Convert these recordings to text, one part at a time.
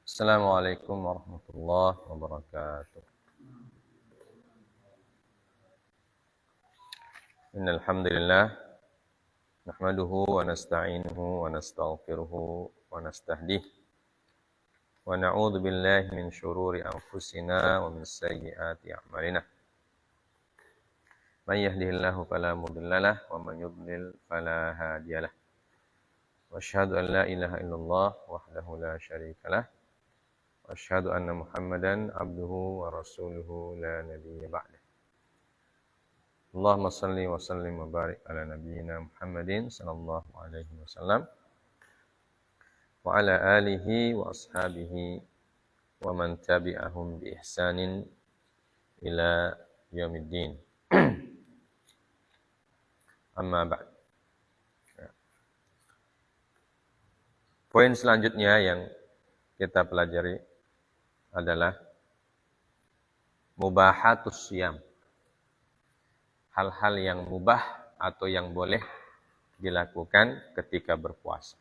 Assalamualaikum warahmatullahi wabarakatuh. Innal hamdalillah nahmaduhu wa nasta'inuhu wa nastaghfiruhu wa nastahdihi wa na'udzu billahi min syururi anfusina wa min sayyiati a'malina. May yahdihillahu fala mudhillalah wa may yudlil fala hadiyalah. Wa asyhadu an la ilaha illallah wahdahu la syarikalah wa asyhadu anna Muhammadan abduhu wa rasuluhu la nabiyya ba'dah. Allahumma salli wa sallim wa barik ala nabiyyina Muhammadin sallallahu alaihi wasallam wa ala alihi wa ashabihi wa man tabi'ahum bi ihsanin ila yaumiddin. Amma ba'd. Poin selanjutnya yang kita pelajari adalah mubahatus siyam. Hal-hal yang mubah atau yang boleh dilakukan ketika berpuasa.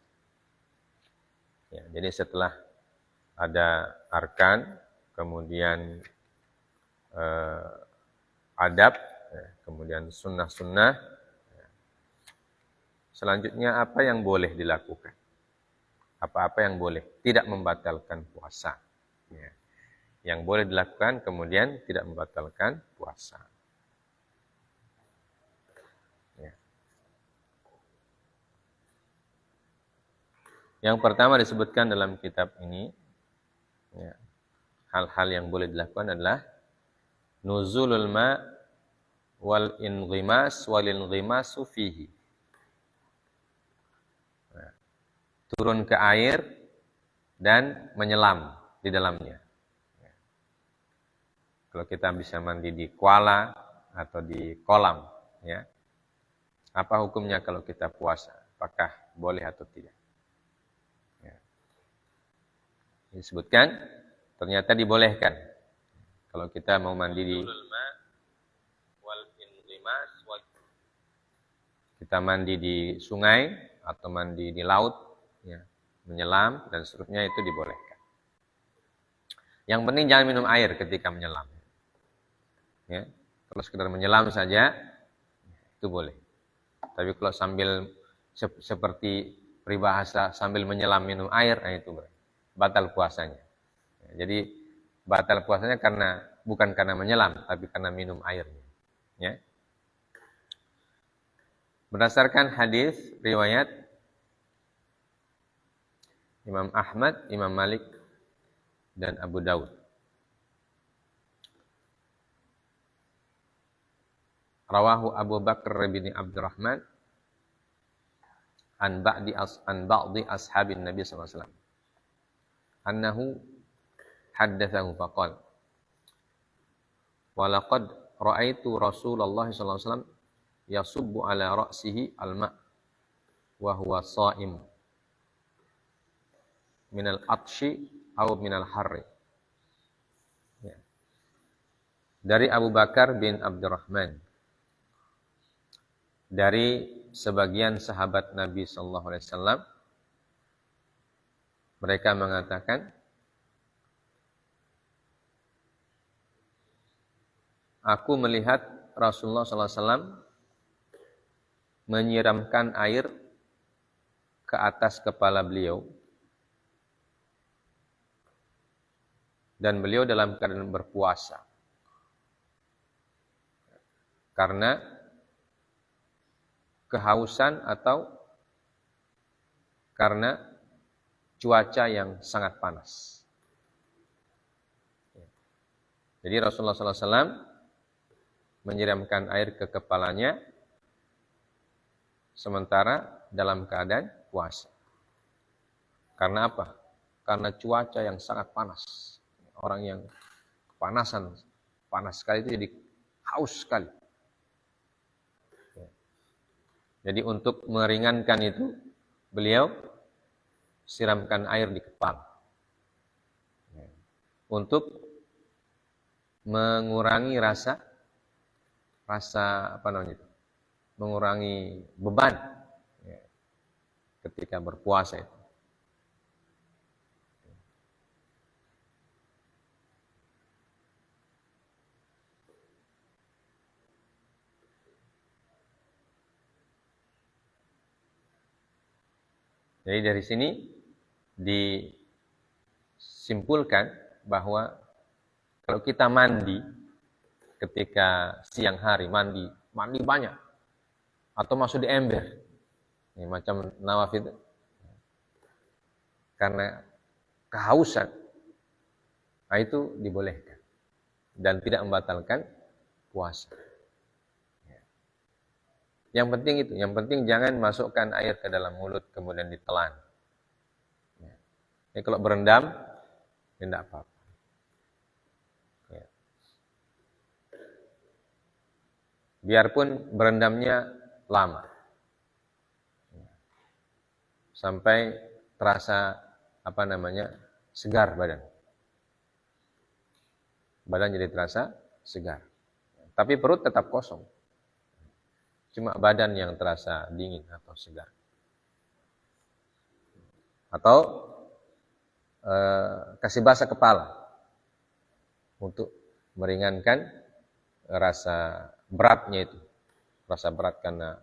Ya, jadi setelah ada arkan, kemudian adab, kemudian sunnah-sunnah. Selanjutnya apa yang boleh dilakukan? Apa-apa yang boleh, tidak membatalkan puasa. Ya. Yang boleh dilakukan kemudian tidak membatalkan puasa. Ya. Yang pertama disebutkan dalam kitab ini, ya, hal-hal yang boleh dilakukan adalah nuzulul ma wal inghimas wal inghimasu fihi. Turun ke air dan menyelam di dalamnya. Kalau kita bisa mandi di kuala atau di kolam, ya, apa hukumnya kalau kita puasa? Apakah boleh atau tidak? Ya. Disebutkan ternyata dibolehkan. Kalau kita mau mandi di kita mandi di sungai atau mandi di laut, ya, menyelam dan seterusnya itu dibolehkan. Yang penting jangan minum air ketika menyelam. Ya, kalau sekedar menyelam saja itu boleh. Tapi kalau sambil seperti peribahasa sambil menyelam minum air, nah itu batal puasanya. Ya, jadi batal puasanya bukan karena menyelam, tapi karena minum airnya. Ya. Berdasarkan hadis riwayat Imam Ahmad, Imam Malik, dan Abu Daud. Rawahu Abu Bakar bin Abdurrahman an ba'di ashabin Nabi sallallahu alaihi wasallam. Annahu haddatsahu faqala wa laqad ra'aitu Rasulullah sallallahu alaihi wasallam yasubbu ala ra'sihi al-ma' wa huwa sha'im minal atshi aw minal harri. Ya. Dari Abu Bakar bin Abdurrahman, dari sebagian sahabat Nabi sallallahu alaihi wasallam, mereka mengatakan, aku melihat Rasulullah sallallahu alaihi wasallam menyiramkan air ke atas kepala beliau dan beliau dalam keadaan berpuasa. Karena kehausan atau karena cuaca yang sangat panas. Jadi Rasulullah SAW menyiramkan air ke kepalanya sementara dalam keadaan puasa. Karena apa? Karena cuaca yang sangat panas. Orang yang kepanasan, panas sekali itu jadi haus sekali. Jadi untuk meringankan itu, beliau siramkan air di kepala. Untuk mengurangi rasa apa namanya itu? Mengurangi beban ketika berpuasa itu. Jadi dari sini disimpulkan bahwa kalau kita mandi ketika siang hari, mandi banyak, atau masuk di ember, ini macam Nawaf itu, karena kehausan, nah itu dibolehkan dan tidak membatalkan puasa. Yang penting itu, yang penting jangan masukkan air ke dalam mulut kemudian ditelan. Ini kalau berendam, tidak apa-apa. Biarpun berendamnya lama, sampai terasa segar badan. Badan jadi terasa segar. Tapi perut tetap kosong. Cuma badan yang terasa dingin atau segar. Atau kasih basah kepala untuk meringankan rasa beratnya itu. Rasa berat karena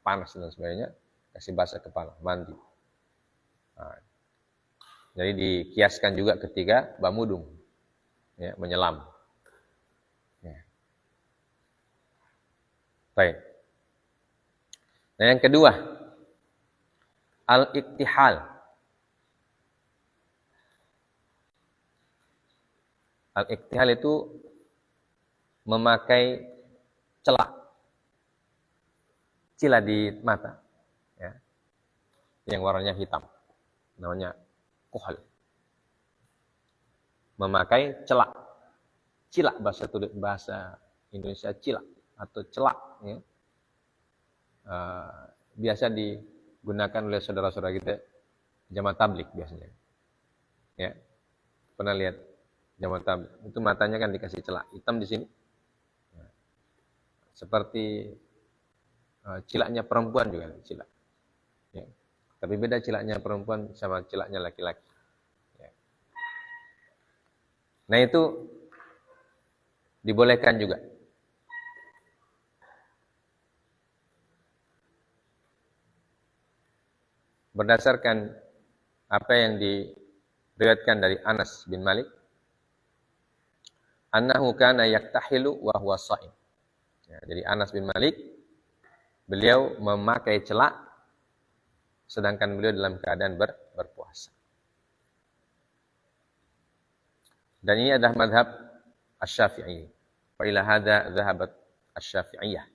panas dan sebagainya, kasih basah kepala, mandi. Nah, jadi dikiaskan juga ketika bamudung, ya, menyelam. Ya. Baik. Nah, yang kedua, al-iktihal. Al-iktihal itu memakai celak, cila di mata, ya, yang warnanya hitam, namanya kuhal. Memakai celak, cilak bahasa Indonesia cilak atau celak, ya. Biasa digunakan oleh saudara-saudara kita jamaah tablik biasanya. Ya. Pernah lihat jamaah tablik? Itu matanya kan dikasih celak hitam di sini. Ya. Seperti cilaknya perempuan juga cilak. Ya. Tapi beda cilaknya perempuan sama cilaknya laki-laki. Ya. Nah, itu dibolehkan juga. Berdasarkan apa yang diriwayatkan dari Anas bin Malik, annahu kana yaktahilu wa huwa shaim. Ya, jadi Anas bin Malik, beliau memakai celak sedangkan beliau dalam keadaan berpuasa. Dan ini adalah madhab Asy-Syafi'i. Wa ila hadza dhahabat Asy-Syafi'iyah.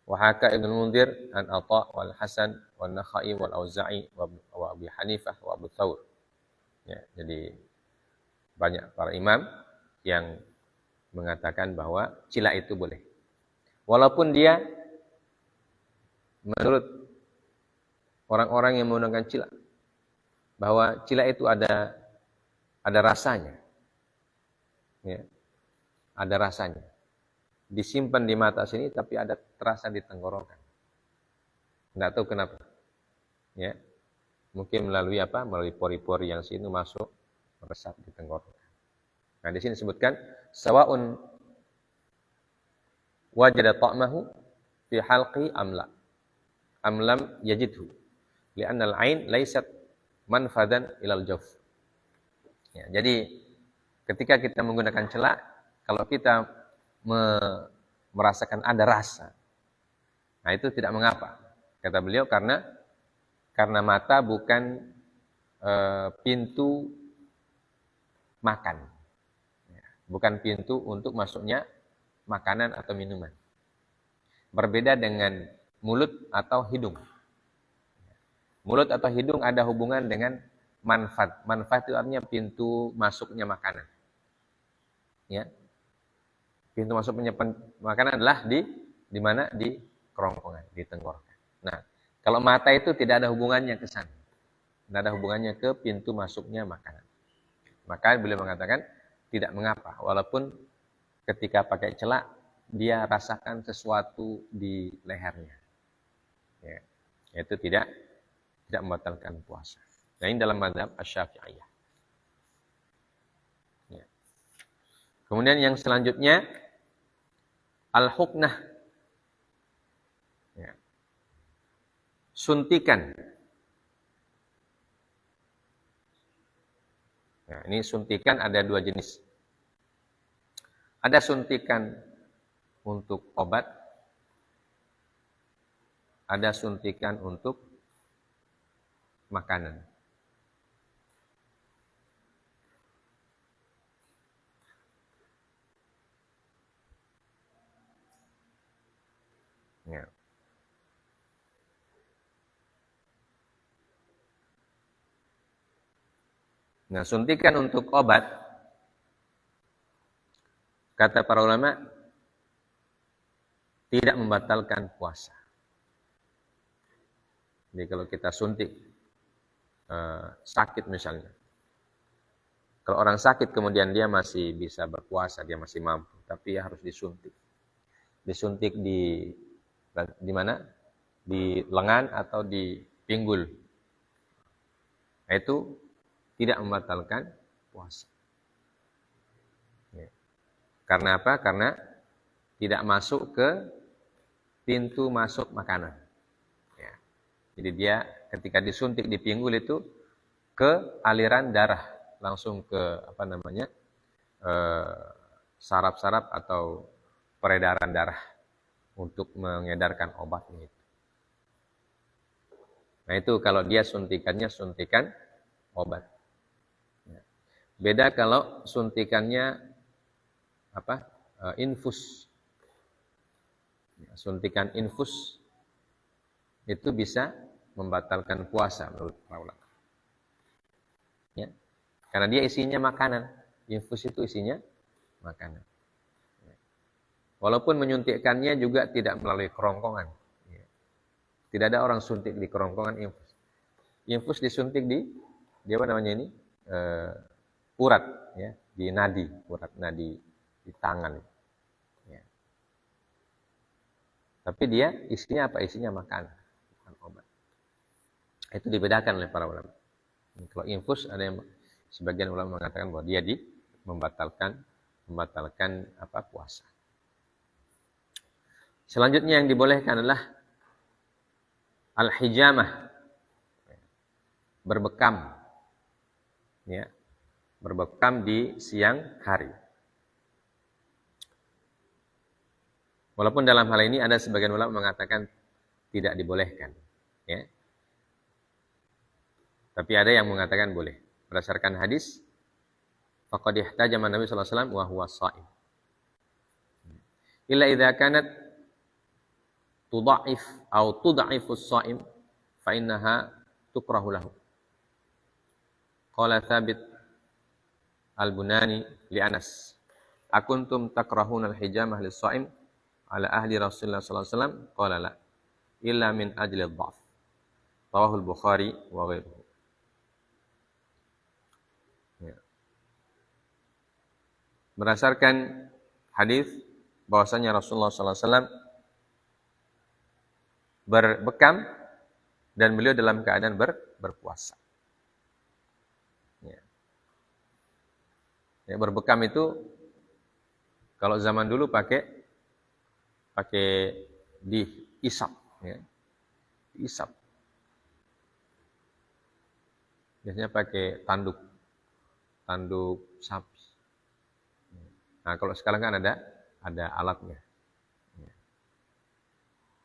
Wa haka Ibnu Mundzir an Atha wal Hasan wal Nakhai wal Auza'i wa Abi Hanifah wa Abu Thawr. Ya, jadi banyak para imam yang mengatakan bahwa cila itu boleh. Walaupun dia menurut orang-orang yang menggunakan cila, bahwa cila itu ada rasanya. Ya. Ada rasanya. Disimpan di mata sini tapi ada terasa di tenggorokan. Enggak tahu kenapa. Ya. Mungkin melalui Melalui pori-pori yang sini masuk meresap di tenggorokan. Nah, di sini disebutkan sawaun wajada ta'mahu fi halqi amla. Amlam yajidhu. Li'anna al-'ain laysat manfadan ilal jawf. Ya, jadi ketika kita menggunakan celak, kalau kita merasakan ada rasa, nah itu tidak mengapa, kata beliau, karena mata bukan pintu makan, bukan pintu untuk masuknya makanan atau minuman. Berbeda dengan mulut atau hidung. Mulut atau hidung ada hubungan dengan manfaat. Manfaat itu artinya pintu masuknya makanan. Ya. Pintu masuknya makanan adalah di mana? Di kerongkongan, di tenggorokan. Nah, kalau mata itu tidak ada hubungannya ke sana. Tidak ada hubungannya ke pintu masuknya makanan. Maka beliau mengatakan tidak mengapa, walaupun ketika pakai celak dia rasakan sesuatu di lehernya. Ya, itu tidak tidak membatalkan puasa. Nah, ini dalam mazhab Asy-Syafi'iyah. Ya. Kemudian yang selanjutnya al-huknah. Ya. Suntikan. Nah, ini suntikan ada dua jenis. Ada suntikan untuk obat, ada suntikan untuk makanan. Ya. Nah, suntikan untuk obat, kata para ulama, tidak membatalkan puasa. Jadi kalau kita suntik, sakit misalnya. Kalau orang sakit kemudian dia masih bisa berpuasa, dia masih mampu, tapi harus disuntik. Disuntik di mana? Di lengan atau di pinggul. Nah, itu tidak membatalkan puasa. Ya. Karena apa? Karena tidak masuk ke pintu masuk makanan. Ya. Jadi dia ketika disuntik di pinggul itu ke aliran darah, langsung ke saraf-saraf atau peredaran darah untuk mengedarkan obat ini. Nah itu kalau dia suntikannya suntikan obat. Beda kalau suntikannya infus. Suntikan infus itu bisa membatalkan puasa menurut para ulama. Ya. Karena dia isinya makanan. Infus itu isinya makanan. Ya. Walaupun menyuntikkannya juga tidak melalui kerongkongan. Ya. Tidak ada orang suntik di kerongkongan infus. Infus disuntik di urat, ya, di nadi, urat nadi di tangan. Ya. Tapi dia isinya apa? Isinya makanan, bukan obat. Itu dibedakan oleh para ulama. Kalau infus ada yang sebagian ulama mengatakan bahwa dia membatalkan puasa. Selanjutnya yang dibolehkan adalah al-hijamah, berbekam, ya, berbekam di siang hari. Walaupun dalam hal ini ada sebagian ulama mengatakan tidak dibolehkan, ya. Tapi ada yang mengatakan boleh. Berdasarkan hadis, faqad ihtajama Nabi sallallahu alaihi wasallam wa huwa shaim. Illa idza kanat tudha'if atau tudha'ifu as-shaim fa innaha tukrahu lahu. Qala Thabit Al-Bunani li Anas, akuntum takrahuna al-hijamah lis-shaim ala ahli Rasulullah sallallahu alaihi wasallam? Qala la, illa min ajli ad-dha'f. Rawahu al-Bukhari wa ghairuhu. Ya. Berdasarkan hadis bahwasanya Rasulullah sallallahu alaihi wasallam berbekam dan beliau dalam keadaan berpuasa. Ya. Ya, berbekam itu kalau zaman dulu pakai diisap, ya. Diisap. Biasanya pakai tanduk sapi. Nah, kalau sekarang kan ada alatnya.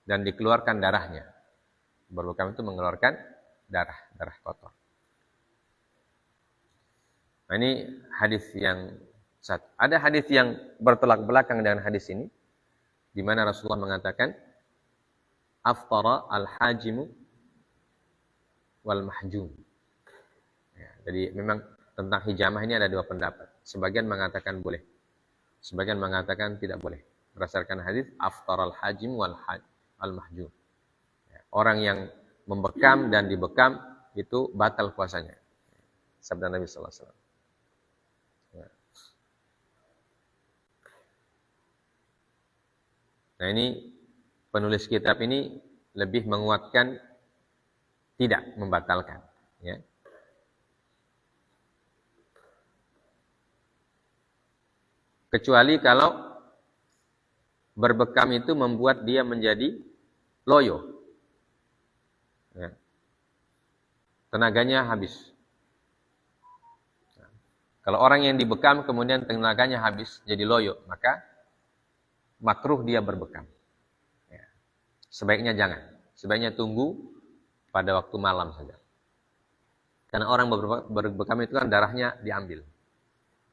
Dan dikeluarkan darahnya. Berbekam itu mengeluarkan darah kotor. Nah, ini hadis yang satu. Ada hadis yang bertolak belakang dengan hadis ini, di mana Rasulullah mengatakan, aftara al-hajimu wal mahjum. Ya, jadi memang tentang hijamah ini ada dua pendapat. Sebagian mengatakan boleh, sebagian mengatakan tidak boleh. Berdasarkan hadis aftara al-hajim wal al-mahjum. Ya, orang yang membekam dan dibekam itu batal puasanya. Sabda Nabi sallallahu alaihi wasallam. Ya. Nah, ini penulis kitab ini lebih menguatkan tidak membatalkan. Ya. Kecuali kalau berbekam itu membuat dia menjadi loyo. Ya. Tenaganya habis. Kalau orang yang dibekam kemudian tenaganya habis jadi loyo, maka makruh dia berbekam. Ya. Sebaiknya jangan. Sebaiknya tunggu pada waktu malam saja. Karena orang berbekam itu kan darahnya diambil.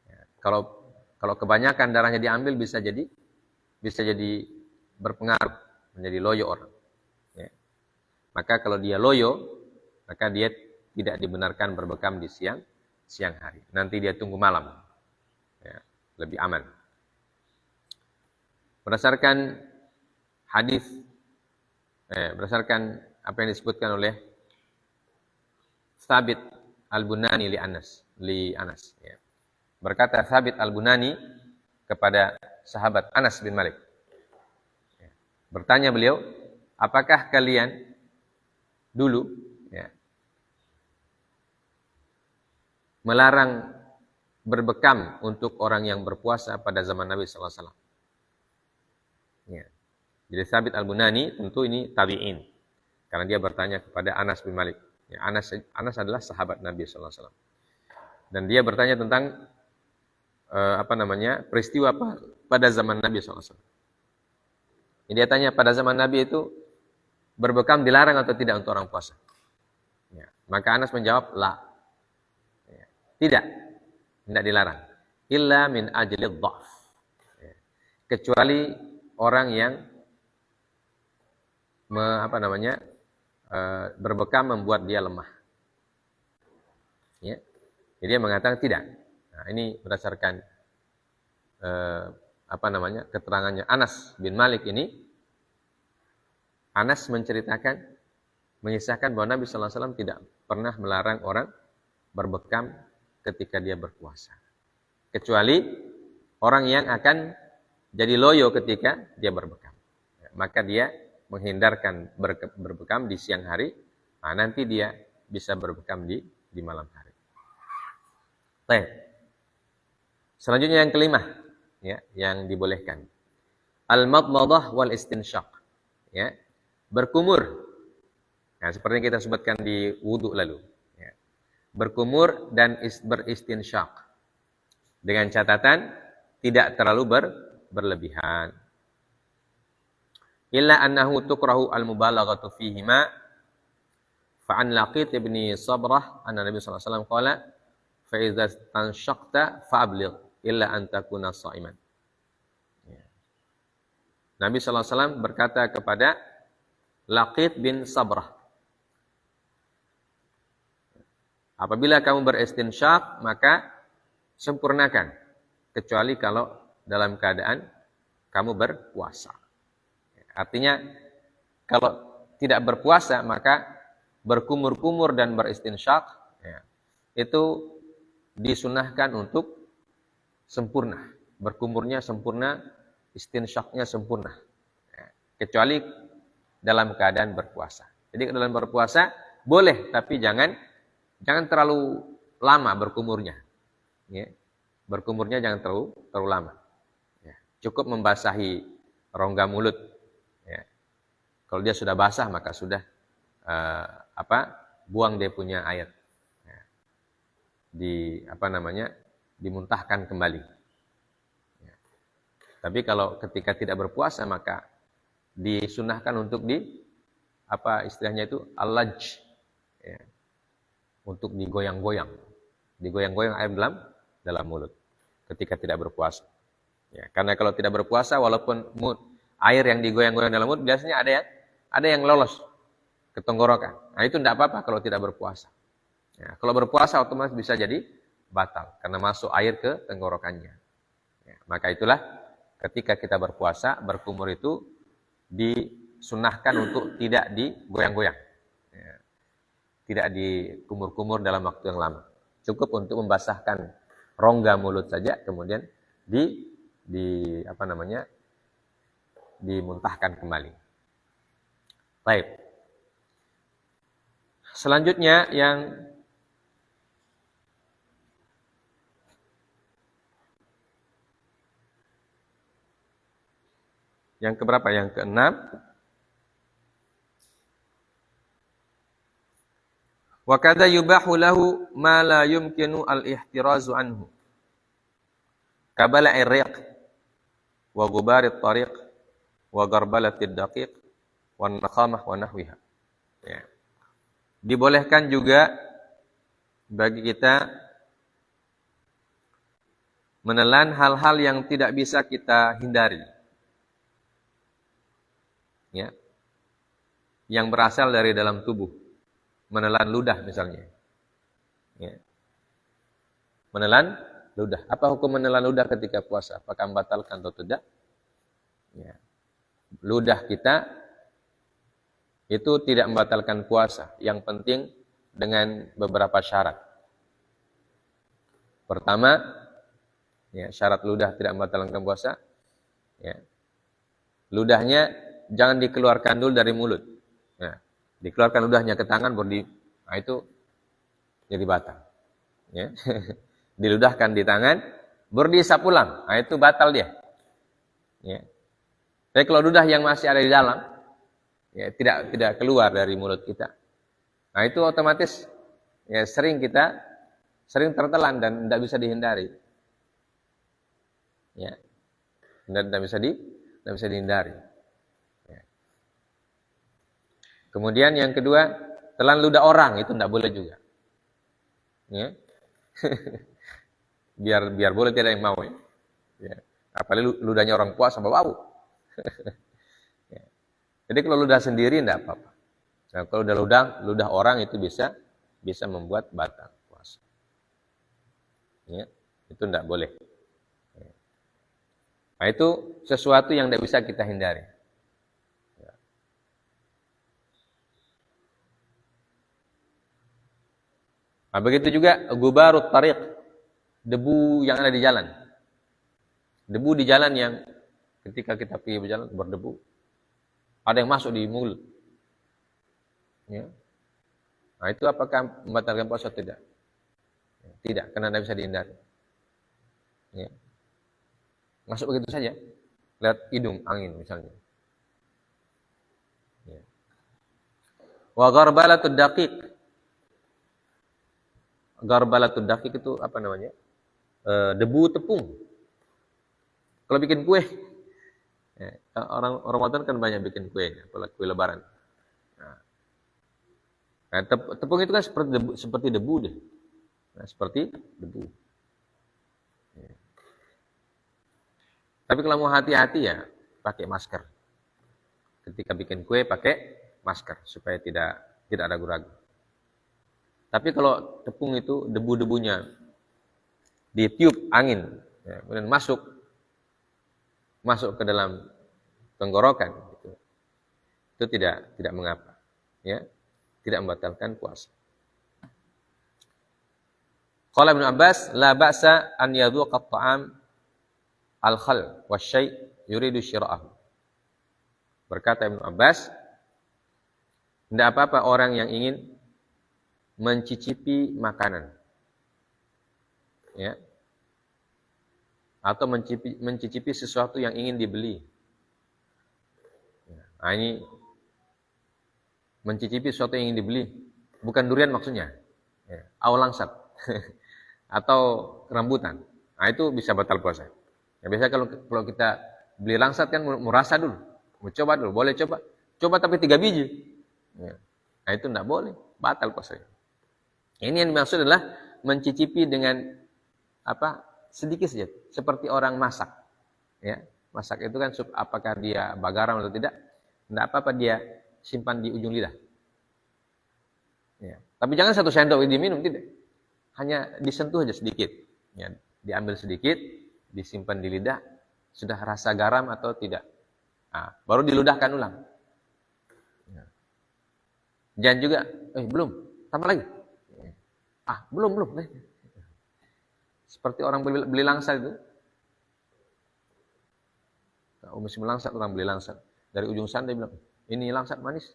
Ya. Kalau kebanyakan darahnya diambil bisa jadi berpengaruh menjadi loyo orang. Ya. Maka kalau dia loyo, maka dia tidak dibenarkan berbekam di siang hari. Nanti dia tunggu malam. Ya, lebih aman. Berdasarkan hadis, berdasarkan apa yang disebutkan oleh Thabit Al-Bunani li Anas. Ya. Berkata Thabit Al-Bunani kepada sahabat Anas bin Malik. Ya. Bertanya beliau, apakah kalian dulu melarang berbekam untuk orang yang berpuasa pada zaman Nabi sallallahu alaihi wasallam? Ya. Jadi Thabit Al-Bunani tentu ini tabi'in. Karena dia bertanya kepada Anas bin Malik. Ya, Anas adalah sahabat Nabi sallallahu alaihi wasallam. Dan dia bertanya tentang peristiwa pada zaman Nabi sallallahu alaihi wasallam. Jadi dia tanya, pada zaman Nabi itu berbekam dilarang atau tidak untuk orang puasa? Ya. Maka Anas menjawab, la. Ya. Tidak dilarang. Illa min ajli dha'f. Ya. Kecuali orang yang berbekam membuat dia lemah. Ya. Jadi dia mengatakan tidak. Nah, ini berdasarkan keterangannya Anas bin Malik ini. Anas mengisahkan bahwa Nabi sallallahu alaihi wasallam tidak pernah melarang orang berbekam ketika dia berpuasa. Kecuali orang yang akan jadi loyo ketika dia berbekam. Maka dia menghindarkan berbekam di siang hari, nah nanti dia bisa berbekam di malam hari. Baik. Selanjutnya yang kelima, ya, yang dibolehkan. Al-madmadah wal istinsyaq. Ya. Berkumur. Nah, seperti yang kita sebutkan di wudu lalu. Ya. Berkumur dan beristinsyaq. Dengan catatan tidak terlalu berlebihan. Illa annahu tukrahu al-mubalaghatu fihima. Fa'an Laqit ibn Sabrah anna Nabi sallallahu alaihi wasallam qala fa idza tanshaqta fa'abligh illa an takuna sha'iman. Ya. Nabi sallallahu alaihi wasallam berkata kepada Laqit bin Sabrah, apabila kamu beristinsyaq maka sempurnakan, kecuali kalau dalam keadaan kamu berpuasa. Artinya kalau tidak berpuasa maka berkumur-kumur dan beristinsyaq ya, itu disunahkan untuk sempurna. Berkumurnya sempurna, istinsyaqnya sempurna. Ya, kecuali dalam keadaan berpuasa. Jadi dalam berpuasa boleh, tapi jangan terlalu lama berkumurnya. Ya. Berkumurnya jangan terlalu lama. Ya. Cukup membasahi rongga mulut. Ya. Kalau dia sudah basah maka sudah buang dia punya air. Ya. Dimuntahkan kembali. Ya. Tapi kalau ketika tidak berpuasa maka disunahkan untuk istilahnya itu al-laj. Ya. Untuk digoyang-goyang. Digoyang-goyang air dalam mulut ketika tidak berpuasa. Ya, karena kalau tidak berpuasa walaupun air yang digoyang-goyang dalam mulut biasanya ada yang lolos ke tenggorokan. Nah, itu tidak apa-apa kalau tidak berpuasa. Ya, kalau berpuasa otomatis bisa jadi batal karena masuk air ke tenggorokannya. Ya, maka itulah ketika kita berpuasa, berkumur itu disunahkan untuk tidak digoyang-goyang. Ya, tidak dikumur-kumur dalam waktu yang lama. Cukup untuk membasahkan rongga mulut saja, kemudian dimuntahkan kembali. Baik. Selanjutnya yang keberapa? Yang keenam. Wa kadza yubahu lahu ma la yumkinu al-ihtirazu anhu. Kabala'i riq wa gubari tariq wa garbalati daqiq wa nakhamah wa nahwiha. Ya. Dibolehkan juga bagi kita menelan hal-hal yang tidak bisa kita hindari. Ya. Yang berasal dari dalam tubuh. Menelan ludah misalnya. Ya. Menelan ludah. Apa hukum menelan ludah ketika puasa? Apakah membatalkan atau tidak? Ya. Ludah kita itu tidak membatalkan puasa. Yang penting dengan beberapa syarat. Pertama, ya, syarat ludah tidak membatalkan puasa. Ya. Ludahnya jangan dikeluarkan dulu dari mulut. Ya. Dikeluarkan ludahnya ke tangan, nah itu jadi batal. Ya. Diludahkan di tangan, diisap ulang, nah itu batal dia. Ya. Tapi kalau ludah yang masih ada di dalam, ya tidak keluar dari mulut kita, nah itu otomatis ya sering tertelan dan tidak bisa dihindari. Ya. Dan tidak bisa dihindari. Ya. Kemudian yang kedua, telan ludah orang itu tidak boleh juga. Ya. biar boleh, tidak yang mau ya. Ya. Apalagi ludahnya orang puasa bau. Ya. Jadi kalau ludah sendiri tidak apa-apa. Nah, kalau ludah orang itu bisa membuat batal puasa. Ya. Itu tidak boleh. Ya. Nah, itu sesuatu yang tidak bisa kita hindari. Ya. Nah, begitu juga gubarut tariq, debu yang ada di jalan. Debu di jalan yang ketika kita pergi berjalan berdebu. Ada yang masuk di mulut. Ya. Nah, itu apakah membatalkan puasa atau tidak? Tidak, karena tidak bisa dihindari. Ya. Masuk begitu saja. Lewat hidung, angin misalnya. Ya. Wa gharbalatud daqiq. Garbalatud daqiq itu apa namanya? Debu tepung. Kalau bikin kue, ya, orang Ramadan kan banyak bikin kue, apalagi kue lebaran. Nah, tepung itu kan seperti debu deh. Nah, seperti debu. Ya. Tapi kalau mau hati-hati ya, pakai masker. Ketika bikin kue pakai masker supaya tidak ragu-ragu. Tapi kalau tepung itu debu-debunya ditiup angin, ya, kemudian masuk ke dalam tenggorokan, gitu. Itu tidak mengapa, ya, tidak membatalkan puasa. Qala Ibnu Abbas, la ba'sa an yadhuqa at-ta'am al-khal wasyai' yuridu syira'ahu. Berkata Ibnu Abbas, tidak apa-apa orang yang ingin mencicipi makanan, ya, atau mencicipi sesuatu yang ingin dibeli. Nah, ini mencicipi sesuatu yang ingin dibeli, bukan durian maksudnya, ya, au langsat atau rambutan. Nah, itu bisa batal puasa. Ya, biasanya kalau kita beli langsat kan merasa dulu, mau coba dulu, boleh coba tapi 3 biji. Ya. Nah, itu tidak boleh, batal puasa. Ini yang dimaksud adalah mencicipi dengan apa? Sedikit saja, seperti orang masak. Ya, masak itu kan apakah dia garam atau tidak? Tidak apa-apa dia simpan di ujung lidah. Ya. Tapi jangan 1 sendok diminum, tidak. Hanya disentuh aja sedikit. Ya, diambil sedikit, disimpan di lidah, sudah rasa garam atau tidak. Nah, baru diludahkan ulang. Ya. Jangan juga, belum, tambah lagi. Belum. Seperti orang beli langsat itu. Musim langsat, orang beli langsat. Dari ujung sana dia bilang, ini langsat manis.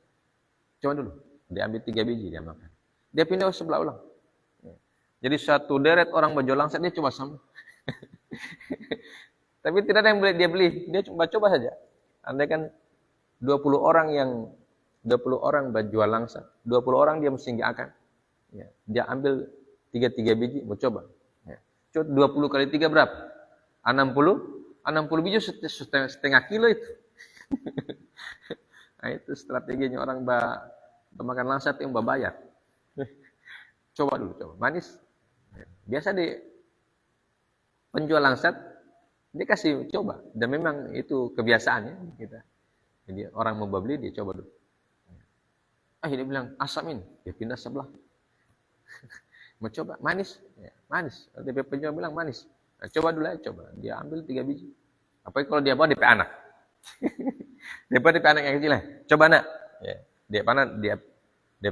Coba dulu. Dia ambil 3 biji, dia makan. Dia pindah sebelah ulang. Jadi satu deret orang berjual langsat, dia coba sama. Tapi tidak ada yang boleh dia beli, dia coba-coba saja. Andai kan 20 orang yang 20 orang berjual langsat, 20 orang dia mesti nggak akan. Ya, dia ambil 3 biji, mau coba. Ya. Coba 20 kali 3 berapa? 60 biji setengah kilo itu. Nah, itu strateginya orang makan langsat yang bayar. Coba dulu, coba. Manis. Biasa di penjual langsat, dia kasih coba. Dan memang itu kebiasaannya kita. Jadi orang mau beli, dia coba dulu. Dia bilang, asam ini. Dia pindah sebelah. Mau coba, manis. Ya, manis. DP penjual bilang manis. Nah, coba dulu aja, coba. Dia ambil 3 biji. Apalagi kalau dia bawa DP anak. DP anak yang kecil. Coba nak. Ya, DP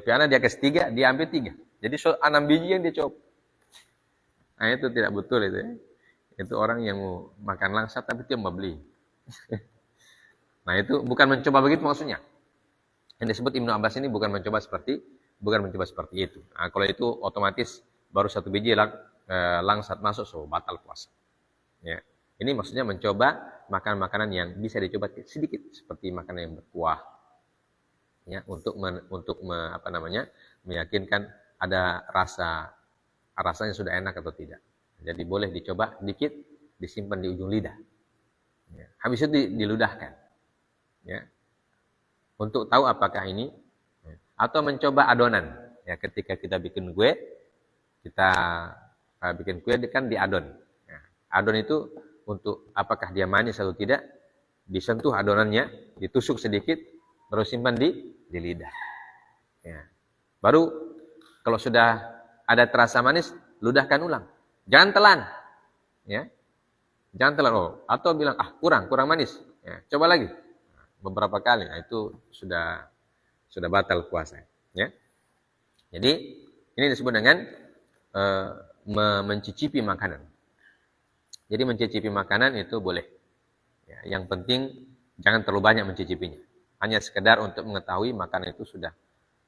anak dia kasih 3, dia ambil 3. Jadi 6 biji yang dia coba. Nah itu tidak betul itu ya. Itu orang yang mau makan langsat tapi dia mau beli. Nah itu bukan mencoba begitu maksudnya. Yang disebut Ibnu Abbas ini bukan mencoba seperti itu. Nah, kalau itu otomatis baru 1 biji langsat masuk, so batal puasa. Ya. Ini maksudnya mencoba makan makanan yang bisa dicoba sedikit, seperti makanan yang berkuah. Ya, untuk meyakinkan ada rasanya sudah enak atau tidak. Jadi boleh dicoba dikit, disimpan di ujung lidah. Ya. Habis itu diludahkan. Ya. Untuk tahu apakah ini, atau mencoba adonan. Ya, ketika kita bikin kue, kan diadon. Ya. Adon itu untuk apakah dia manis atau tidak, disentuh adonannya, ditusuk sedikit, terus simpan di lidah. Ya. Baru kalau sudah ada terasa manis, ludahkan ulang. Jangan telan. Ya. Jangan telan. Atau bilang, kurang manis. Ya. Coba lagi. Beberapa kali. Nah, itu sudah batal puasa. Ya. Jadi, ini disebut dengan mencicipi makanan. Jadi, mencicipi makanan itu boleh. Ya. Yang penting, jangan terlalu banyak mencicipinya. Hanya sekedar untuk mengetahui makanan itu sudah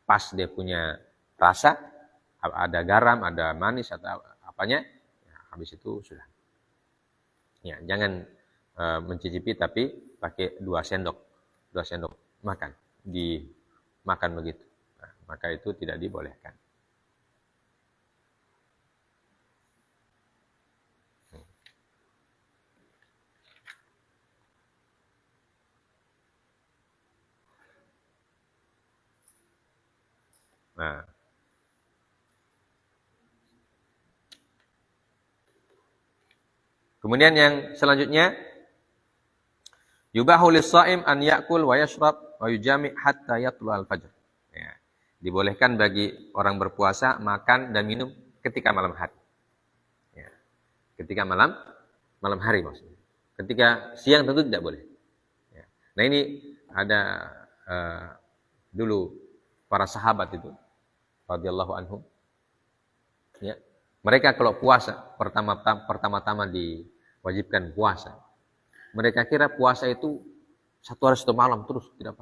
pas dia punya rasa, ada garam, ada manis, atau apanya, ya, habis itu sudah. Ya, jangan mencicipi tapi pakai 2 sendok makan, dimakan begitu. Nah, maka itu tidak dibolehkan. Nah, kemudian yang selanjutnya, yubahu lis-shaim an ya'kul wa yashrab wa yujami' hatta yatlu'al fajr. Ya. Dibolehkan bagi orang berpuasa makan dan minum ketika malam hari. Ya. Ketika malam hari maksudnya. Ketika siang tentu tidak boleh. Ya. Nah ini ada dulu para sahabat itu radhiyallahu anhum. Ya. Mereka kalau puasa pertama-tama diwajibkan puasa. Mereka kira puasa itu 1 hari 1 malam terus, tidak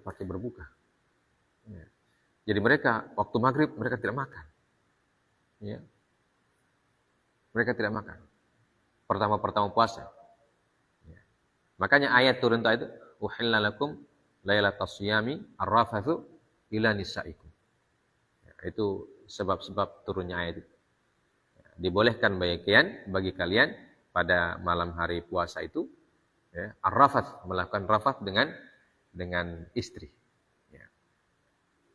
pakai berbuka. Ya. Jadi mereka waktu maghrib mereka tidak makan. Ya. Mereka tidak makan. Pertama puasa. Ya. Makanya ayat turun itu, uhilla lakum lailatas siyami arrafathu ila nisaikum. Ya, itu sebab-sebab turunnya ayat itu. Ya, dibolehkan bagi kalian pada malam hari puasa itu, ya, ar-rafath, melakukan rafath dengan istri. Ya.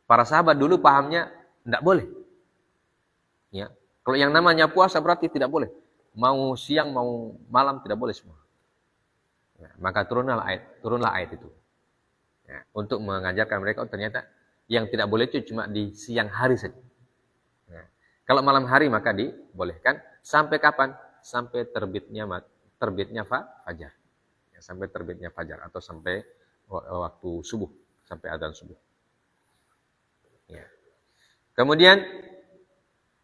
Para sahabat dulu pahamnya tidak boleh. Ya. Kalau yang namanya puasa berarti tidak boleh. Mau siang mau malam tidak boleh semua. Ya. Maka turunlah ayat itu. Ya. Untuk mengajarkan mereka, ternyata yang tidak boleh itu cuma di siang hari saja. Ya. Kalau malam hari maka dibolehkan. Sampai kapan? Sampai terbitnya fajar. Ya, sampai terbitnya fajar atau sampai waktu subuh, sampai adzan subuh. Ya. Kemudian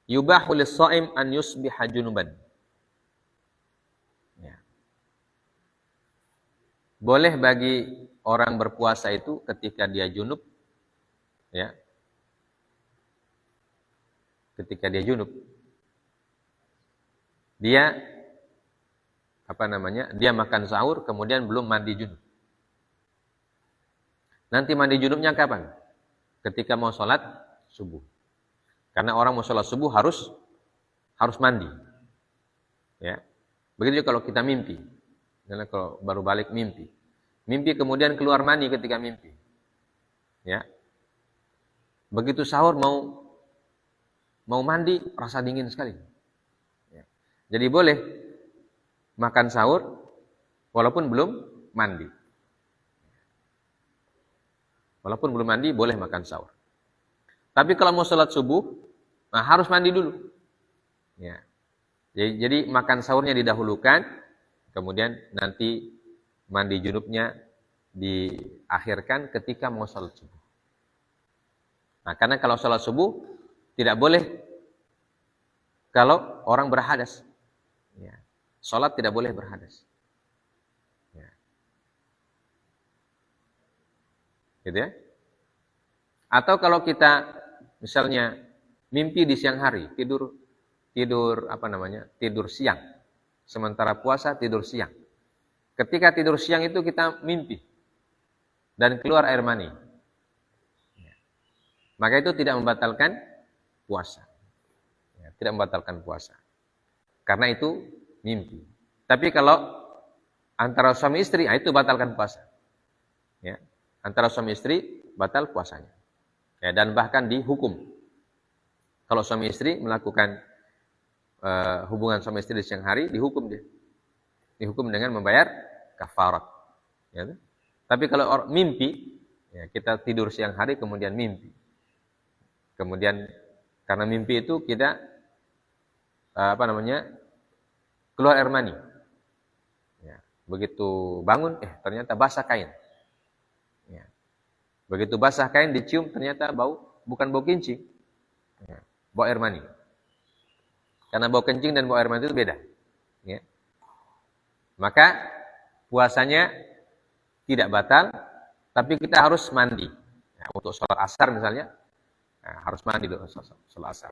yubahu lis-shaim an yusbiha junuban. Ya. Boleh bagi orang berpuasa itu ketika dia junub ya, ketika dia junub, dia dia makan sahur kemudian belum mandi junub. Nanti mandi junubnya kapan? Ketika mau sholat subuh. Karena orang mau sholat subuh harus mandi. Ya. Begitu juga kalau kita mimpi. Karena kalau baru balik mimpi. Mimpi kemudian keluar mani ketika mimpi. Ya. Begitu sahur mau mandi, rasa dingin sekali. Ya. Jadi boleh makan sahur walaupun belum mandi. Walaupun belum mandi boleh makan sahur. Tapi kalau mau sholat subuh, harus mandi dulu. Ya. Jadi makan sahurnya didahulukan, kemudian nanti mandi junubnya diakhirkan ketika mau sholat subuh. Nah, karena kalau sholat subuh tidak boleh kalau orang berhadas. Ya. Sholat tidak boleh berhadas. Ya. Gitu ya. Atau kalau kita misalnya mimpi di siang hari, tidur siang. Sementara puasa tidur siang. Ketika tidur siang itu kita mimpi dan keluar air mani. Maka itu tidak membatalkan puasa. Ya, tidak membatalkan puasa. Karena itu mimpi. Tapi kalau antara suami istri, itu batalkan puasa. Ya, antara suami istri batal puasanya. Ya, dan bahkan dihukum. Kalau suami istri melakukan hubungan suami istri di siang hari, dihukum dia. Dihukum dengan membayar kafarat. Ya, tapi kalau mimpi, ya, kita tidur siang hari kemudian mimpi. Kemudian karena mimpi itu kita keluar air mani. Ya, begitu bangun, ternyata basah kain. Ya. Begitu basah kain dicium ternyata bukan bau kencing. Ya, bau air mani. Karena bau kencing dan bau air mani itu beda. Ya. Maka puasanya tidak batal, tapi kita harus mandi. Ya, untuk sholat asar misalnya, harus mandi dulu sholat asar.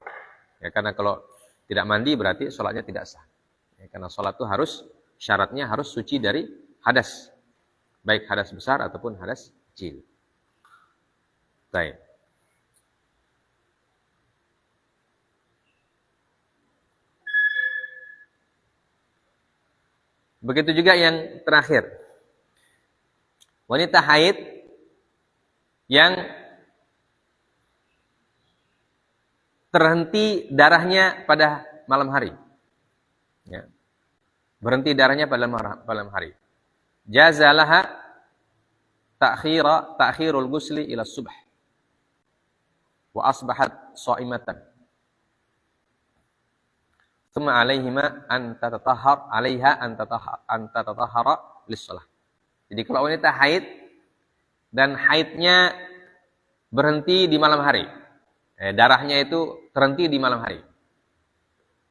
Ya, karena kalau tidak mandi berarti sholatnya tidak sah. Ya, karena sholat itu syaratnya harus suci dari hadas. Baik hadas besar ataupun hadas kecil. Baik. Begitu juga yang terakhir. Wanita haid yang terhenti darahnya pada malam hari. Ya. Berhenti darahnya pada malam hari. Jazalaha ta'khirul ghusli ila subh. Wa asbahat sha'imatan. Tsumma 'alaihima an tatatahhara lis-shalah. Jadi kalau wanita haid dan haidnya berhenti di malam hari. Darahnya itu terhenti di malam hari.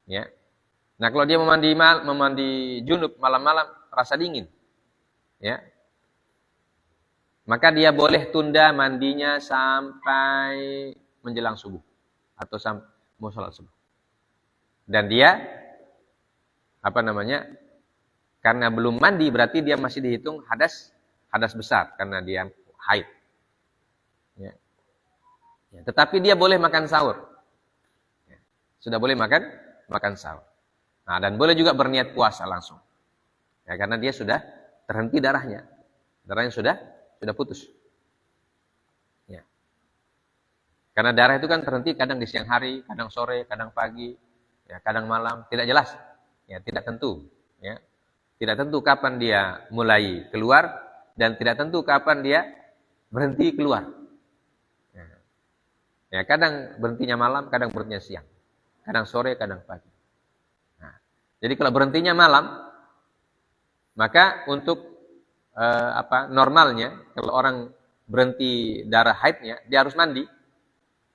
Ya. Nah, kalau dia memandi junub malam-malam rasa dingin. Ya. Maka dia boleh tunda mandinya sampai menjelang subuh atau sampai mau sholat subuh. Dan dia karena belum mandi berarti dia masih dihitung hadas besar karena dia haid. Ya. Ya, tetapi dia boleh makan sahur. Ya. Sudah boleh makan sahur. Nah, dan boleh juga berniat puasa langsung. Ya, karena dia sudah terhenti darahnya. Darahnya sudah putus. Ya. Karena darah itu kan terhenti kadang di siang hari, kadang sore, kadang pagi, ya, kadang malam, tidak jelas. Ya, tidak tentu, ya. Tidak tentu kapan dia mulai keluar dan tidak tentu kapan dia berhenti keluar. Ya, kadang berhentinya malam, kadang berhentinya siang. Kadang sore, kadang pagi. Nah, jadi kalau berhentinya malam, maka untuk normalnya kalau orang berhenti darah haidnya, dia harus mandi.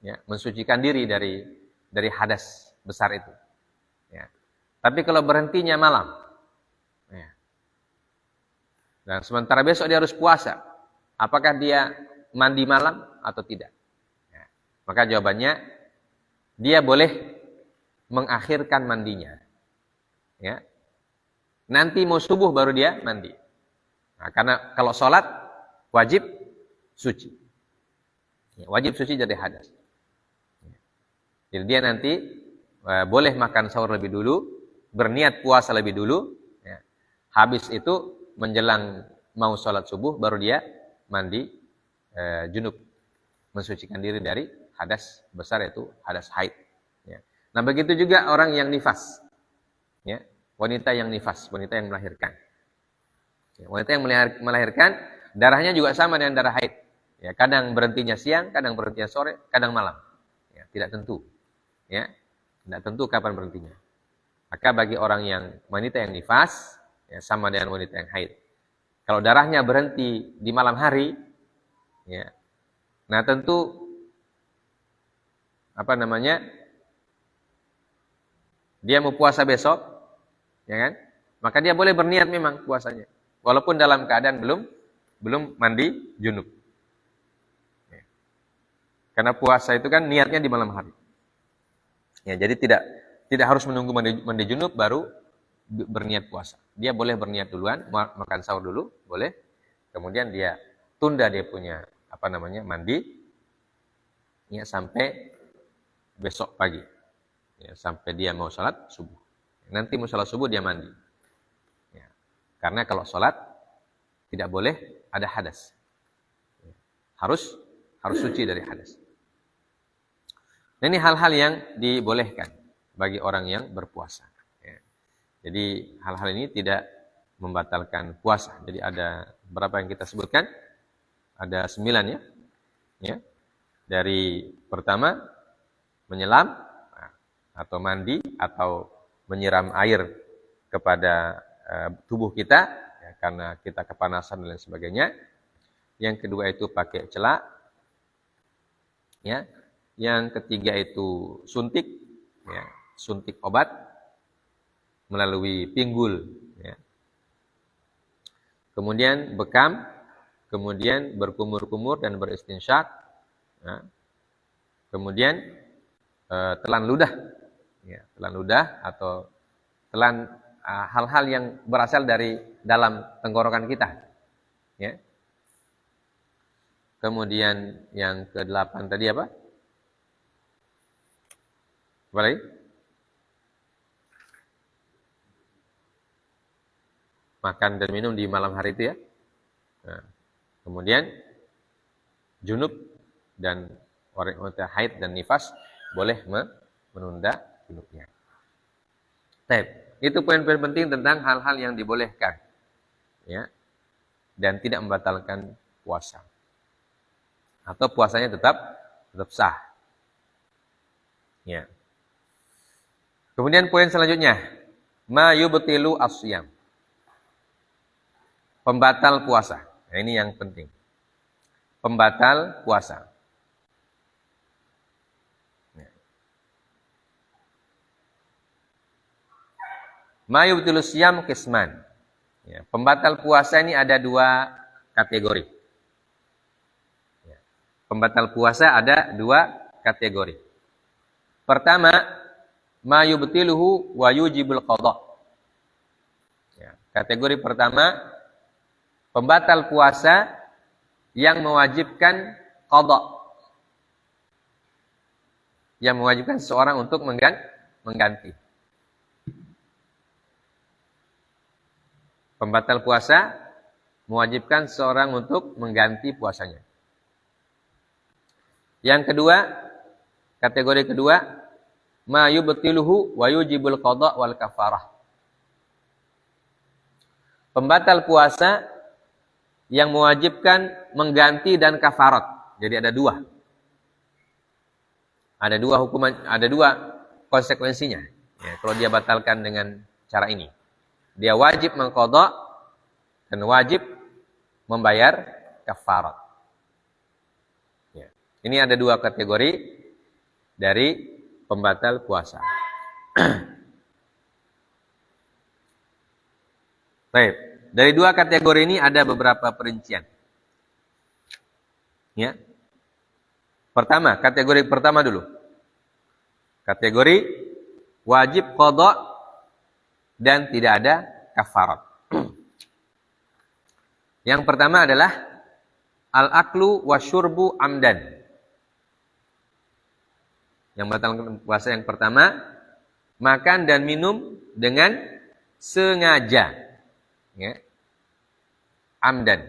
Ya, mensucikan diri dari hadas besar itu. Ya. Tapi kalau berhentinya malam, ya. Dan sementara besok dia harus puasa, apakah dia mandi malam atau tidak? Maka jawabannya, dia boleh mengakhirkan mandinya. Ya. Nanti mau subuh baru dia mandi. Nah, karena kalau sholat wajib suci. Ya, wajib suci dari hadas. Jadi dia nanti boleh makan sahur lebih dulu, berniat puasa lebih dulu. Ya. Habis itu menjelang mau sholat subuh baru dia mandi junub, mensucikan diri dari hadas besar, yaitu hadas haid. Ya. Nah begitu juga orang yang nifas, ya, wanita yang nifas, wanita yang melahirkan. Ya, wanita yang melahirkan darahnya juga sama dengan darah haid. Ya, kadang berhentinya siang, kadang berhentinya sore, kadang malam. Ya, tidak tentu. Ya, tidak tentu kapan berhentinya. Maka bagi orang yang wanita yang nifas, ya, sama dengan wanita yang haid. Kalau darahnya berhenti di malam hari, ya, nah tentu dia mau puasa besok, ya kan? Maka dia boleh berniat memang puasanya, walaupun dalam keadaan belum mandi junub. Ya. Karena puasa itu kan niatnya di malam hari. Ya, jadi tidak harus menunggu mandi junub baru berniat puasa. Dia boleh berniat duluan, makan sahur dulu, boleh. Kemudian dia tunda dia punya mandi, ya, sampai besok pagi, ya, sampai dia mau sholat subuh. Nanti mau sholat subuh dia mandi, ya. Karena kalau sholat tidak boleh ada hadas, ya. harus suci dari hadas. Nah, ini hal-hal yang dibolehkan bagi orang yang berpuasa, ya. Jadi hal-hal ini tidak membatalkan puasa. Jadi ada berapa yang kita sebutkan? Ada 9, ya. Ya. Dari pertama, menyelam atau mandi atau menyiram air kepada tubuh kita, ya, karena kita kepanasan dan lain sebagainya. Yang kedua itu pakai celak, ya. Yang ketiga itu suntik, ya, suntik obat melalui pinggul, ya. Kemudian bekam, kemudian berkumur-kumur dan beristinsyak, ya. Kemudian telan ludah, ya, telan ludah atau telan hal-hal yang berasal dari dalam tenggorokan kita, ya. Kemudian yang ke-8 tadi apa? Apa lagi? Makan dan minum di malam hari itu, ya. Nah, kemudian junub dan wanita haid dan nifas boleh menunda junubnya. Itu poin-poin penting tentang hal-hal yang dibolehkan, ya, dan tidak membatalkan puasa, atau puasanya tetap sah, ya. Kemudian poin selanjutnya, ma yubtilu as-shiyam, pembatal puasa. Nah, ini yang penting. Pembatal puasa. Ma yubtilu as-shiyam qisman. Ya, pembatal puasa ini ada 2 kategori. Ya, pembatal puasa ada 2 kategori. Pertama, ma yubtiluhu wa yujibul qadha. Ya, kategori pertama, pembatal puasa yang mewajibkan qadha, yang mewajibkan seseorang untuk mengganti. Pembatal puasa mewajibkan seseorang untuk mengganti puasanya. Yang kedua, kategori kedua, ma yubtiluhu wa yujibul qadha wal kafarah. Pembatal puasa yang mewajibkan mengganti dan kafarat. Jadi ada 2. Ada 2 hukuman, ada 2 konsekuensinya. Ya, kalau dia batalkan dengan cara ini, dia wajib mengqadha dan wajib membayar kafarat. Ya. Ini ada 2 kategori dari pembatal puasa. Baik, dari 2 kategori ini ada beberapa perincian. Ya. Pertama, kategori pertama dulu. Kategori wajib qada dan tidak ada kafarat. Yang pertama adalah al-aklu wasyurbu amdan. Yang batalkan puasa yang pertama, makan dan minum dengan sengaja. Ya. Amdan.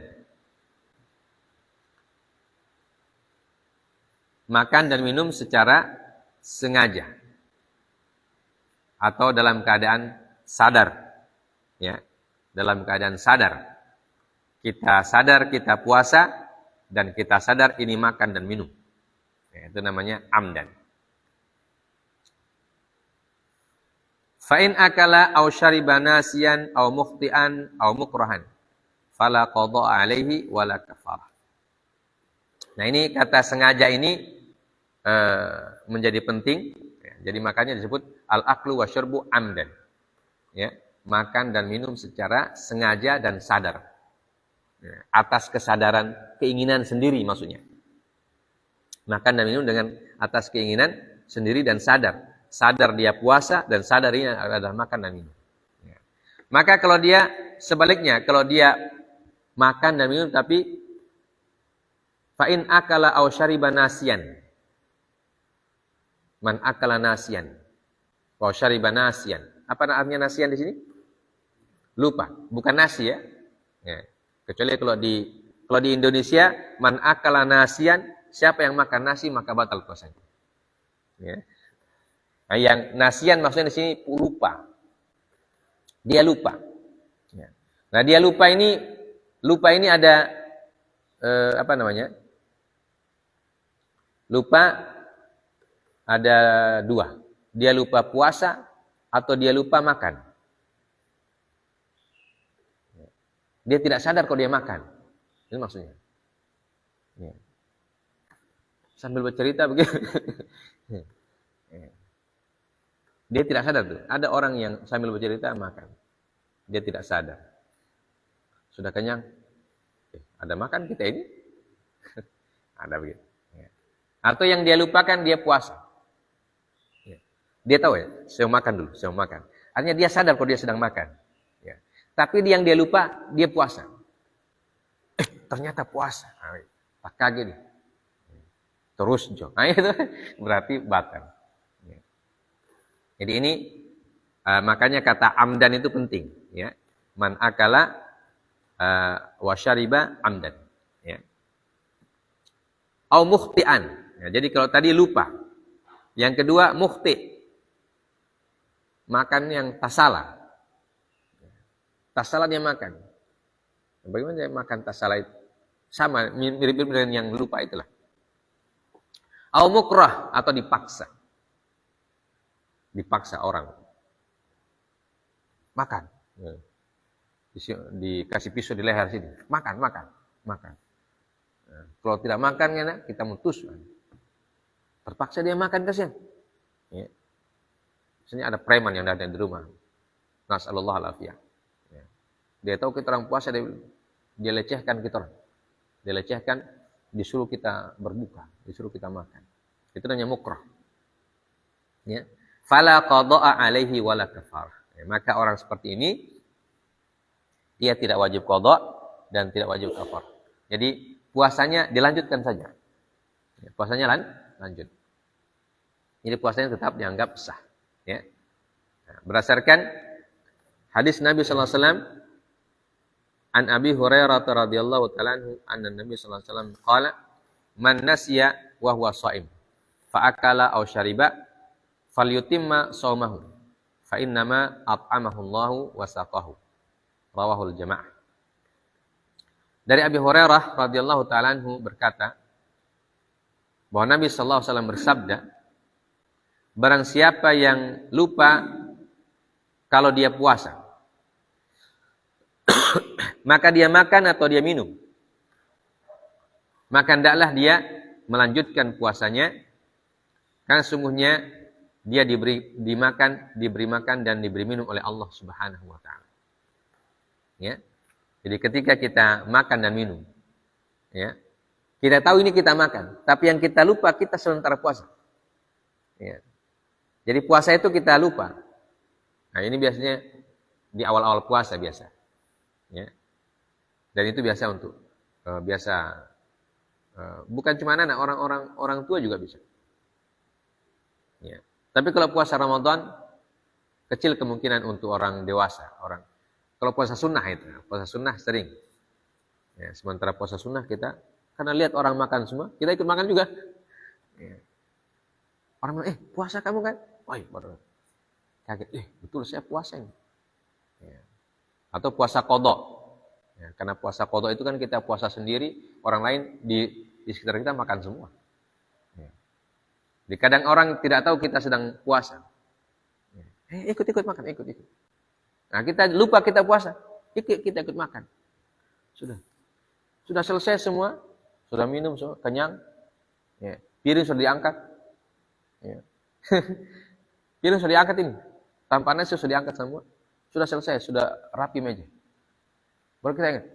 Makan dan minum secara sengaja. Atau dalam keadaan sadar. Ya. Dalam keadaan sadar. Kita sadar kita puasa dan kita sadar ini makan dan minum. Ya, itu namanya amdan. Fa'in akala aw syariba nasiyan aw mukhti'an aw mukrahan fala qada'a alaihi wala kafarah. Nah, ini kata sengaja ini menjadi penting. Jadi makanya disebut al-aklu wasyurbu amdan. Ya, makan dan minum secara sengaja dan sadar. Atas kesadaran keinginan sendiri maksudnya. Makan dan minum dengan atas keinginan sendiri dan sadar. Sadar dia puasa dan sadar ini adalah makan dan minum. Maka kalau dia sebaliknya, kalau dia makan dan minum tapi fa'in akala aw syariba nasiyan. Man akala nasiyan. Wa syariba nasiyan. Apa artinya nasiyan di sini? Lupa, bukan nasi ya. Ya. Kecuali kalau di Indonesia, man akala nasiyan, siapa yang makan nasi maka batal puasanya. Ya. Nah, yang nasiyan maksudnya di sini lupa. Dia lupa. Ya. Nah, dia lupa ini ada apa namanya? Lupa ada dua. Dia lupa puasa atau dia lupa makan. Dia tidak sadar kalau dia makan. Ini maksudnya. Ya. Sambil bercerita begitu. Dia tidak sadar tuh. Ada orang yang sambil bercerita makan. Dia tidak sadar. Sudah kenyang. Ada makan kita ini? Ada begitu. Ya. Atau yang dia lupakan dia puasa. Ya. Dia tahu ya, saya makan dulu, saya makan. Artinya dia sadar kalau dia sedang makan. Ya. Tapi yang dia lupa, dia puasa. Ternyata puasa. Tak kaget nih. Terus jom. Nah, itu berarti batal. Jadi ini makanya kata amdan itu penting. Ya. Man akala wa syariba amdan. Ya. Au mukhti'an. Ya, jadi kalau tadi lupa. Yang kedua mukhti'. Makan yang tasala. Tasala dia makan. Bagaimana dia makan tasala itu? Sama, mirip-mirip dengan yang lupa itulah. Au mukrah atau dipaksa. Dipaksa orang. Makan. Dikasih pisau di leher sini. Makan. Nah, kalau tidak makan, kita mutus. Terpaksa dia makan kasihan. Ya. Misalnya ada preman yang datang di rumah. Nasallallahu alafiyah. Ya. Dia tahu kita orang puasa, dia lecehkan kita orang. Dia lecehkan, disuruh kita berbuka, disuruh kita makan. Itu namanya mukrah. Ya. Fala qada'a alaihi wala kafarah. Ya, maka orang seperti ini dia tidak wajib qada dan tidak wajib kafar. Jadi puasanya dilanjutkan saja. Ya, puasanya lanjut. Jadi puasanya tetap dianggap sah. Ya. Nah, berdasarkan hadis Nabi sallallahu alaihi wasallam an Abi Hurairah radhiyallahu ta'ala anhu anna Nabi sallallahu alaihi wasallam qala man nasiya wa huwa shaim fa akala aw syariba falyutimma shaumahu fa innama at'amahu Allahu wa saqahu. Rawahul jamaah. Dari Abi Hurairah radhiyallahu ta'ala anhu berkata bahwa Nabi sallallahu alaihi wasallam bersabda, barang siapa yang lupa kalau dia puasa, maka dia makan atau dia minum, maka hendaklah dia melanjutkan puasanya, karena sungguhnya dia diberi makan dan diberi minum oleh Allah Subhanahu wa taala. Ya. Jadi ketika kita makan dan minum, ya, Kita tahu ini kita makan, tapi yang kita lupa kita sementara puasa. Ya. Jadi puasa itu kita lupa. Nah ini biasanya di awal-awal puasa biasa. Ya. Dan itu biasa untuk bukan cuma anak, orang tua juga bisa. Ya. Tapi kalau puasa Ramadan kecil kemungkinan untuk orang dewasa, kalau puasa sunnah itu, puasa sunnah sering. Ya, sementara puasa sunnah kita karena lihat orang makan semua, kita ikut makan juga. Ya. Orang bilang, puasa kamu kan? Woi, baru kaget, betul saya puasa ini. Ya. Atau puasa qadha. Ya, karena puasa qadha itu kan kita puasa sendiri, orang lain di sekitar kita makan semua. Ya. Jadi kadang orang tidak tahu kita sedang puasa. Ya. Ikut makan, ikut. Nah kita lupa kita puasa, kita ikut makan. Sudah selesai semua, sudah minum semua, kenyang. Ya. Piring sudah diangkat. Ya. Piring sudah diangkat ini. Tanpa nasi sudah diangkat semua. Sudah selesai, sudah rapi meja. Baru kita ingat,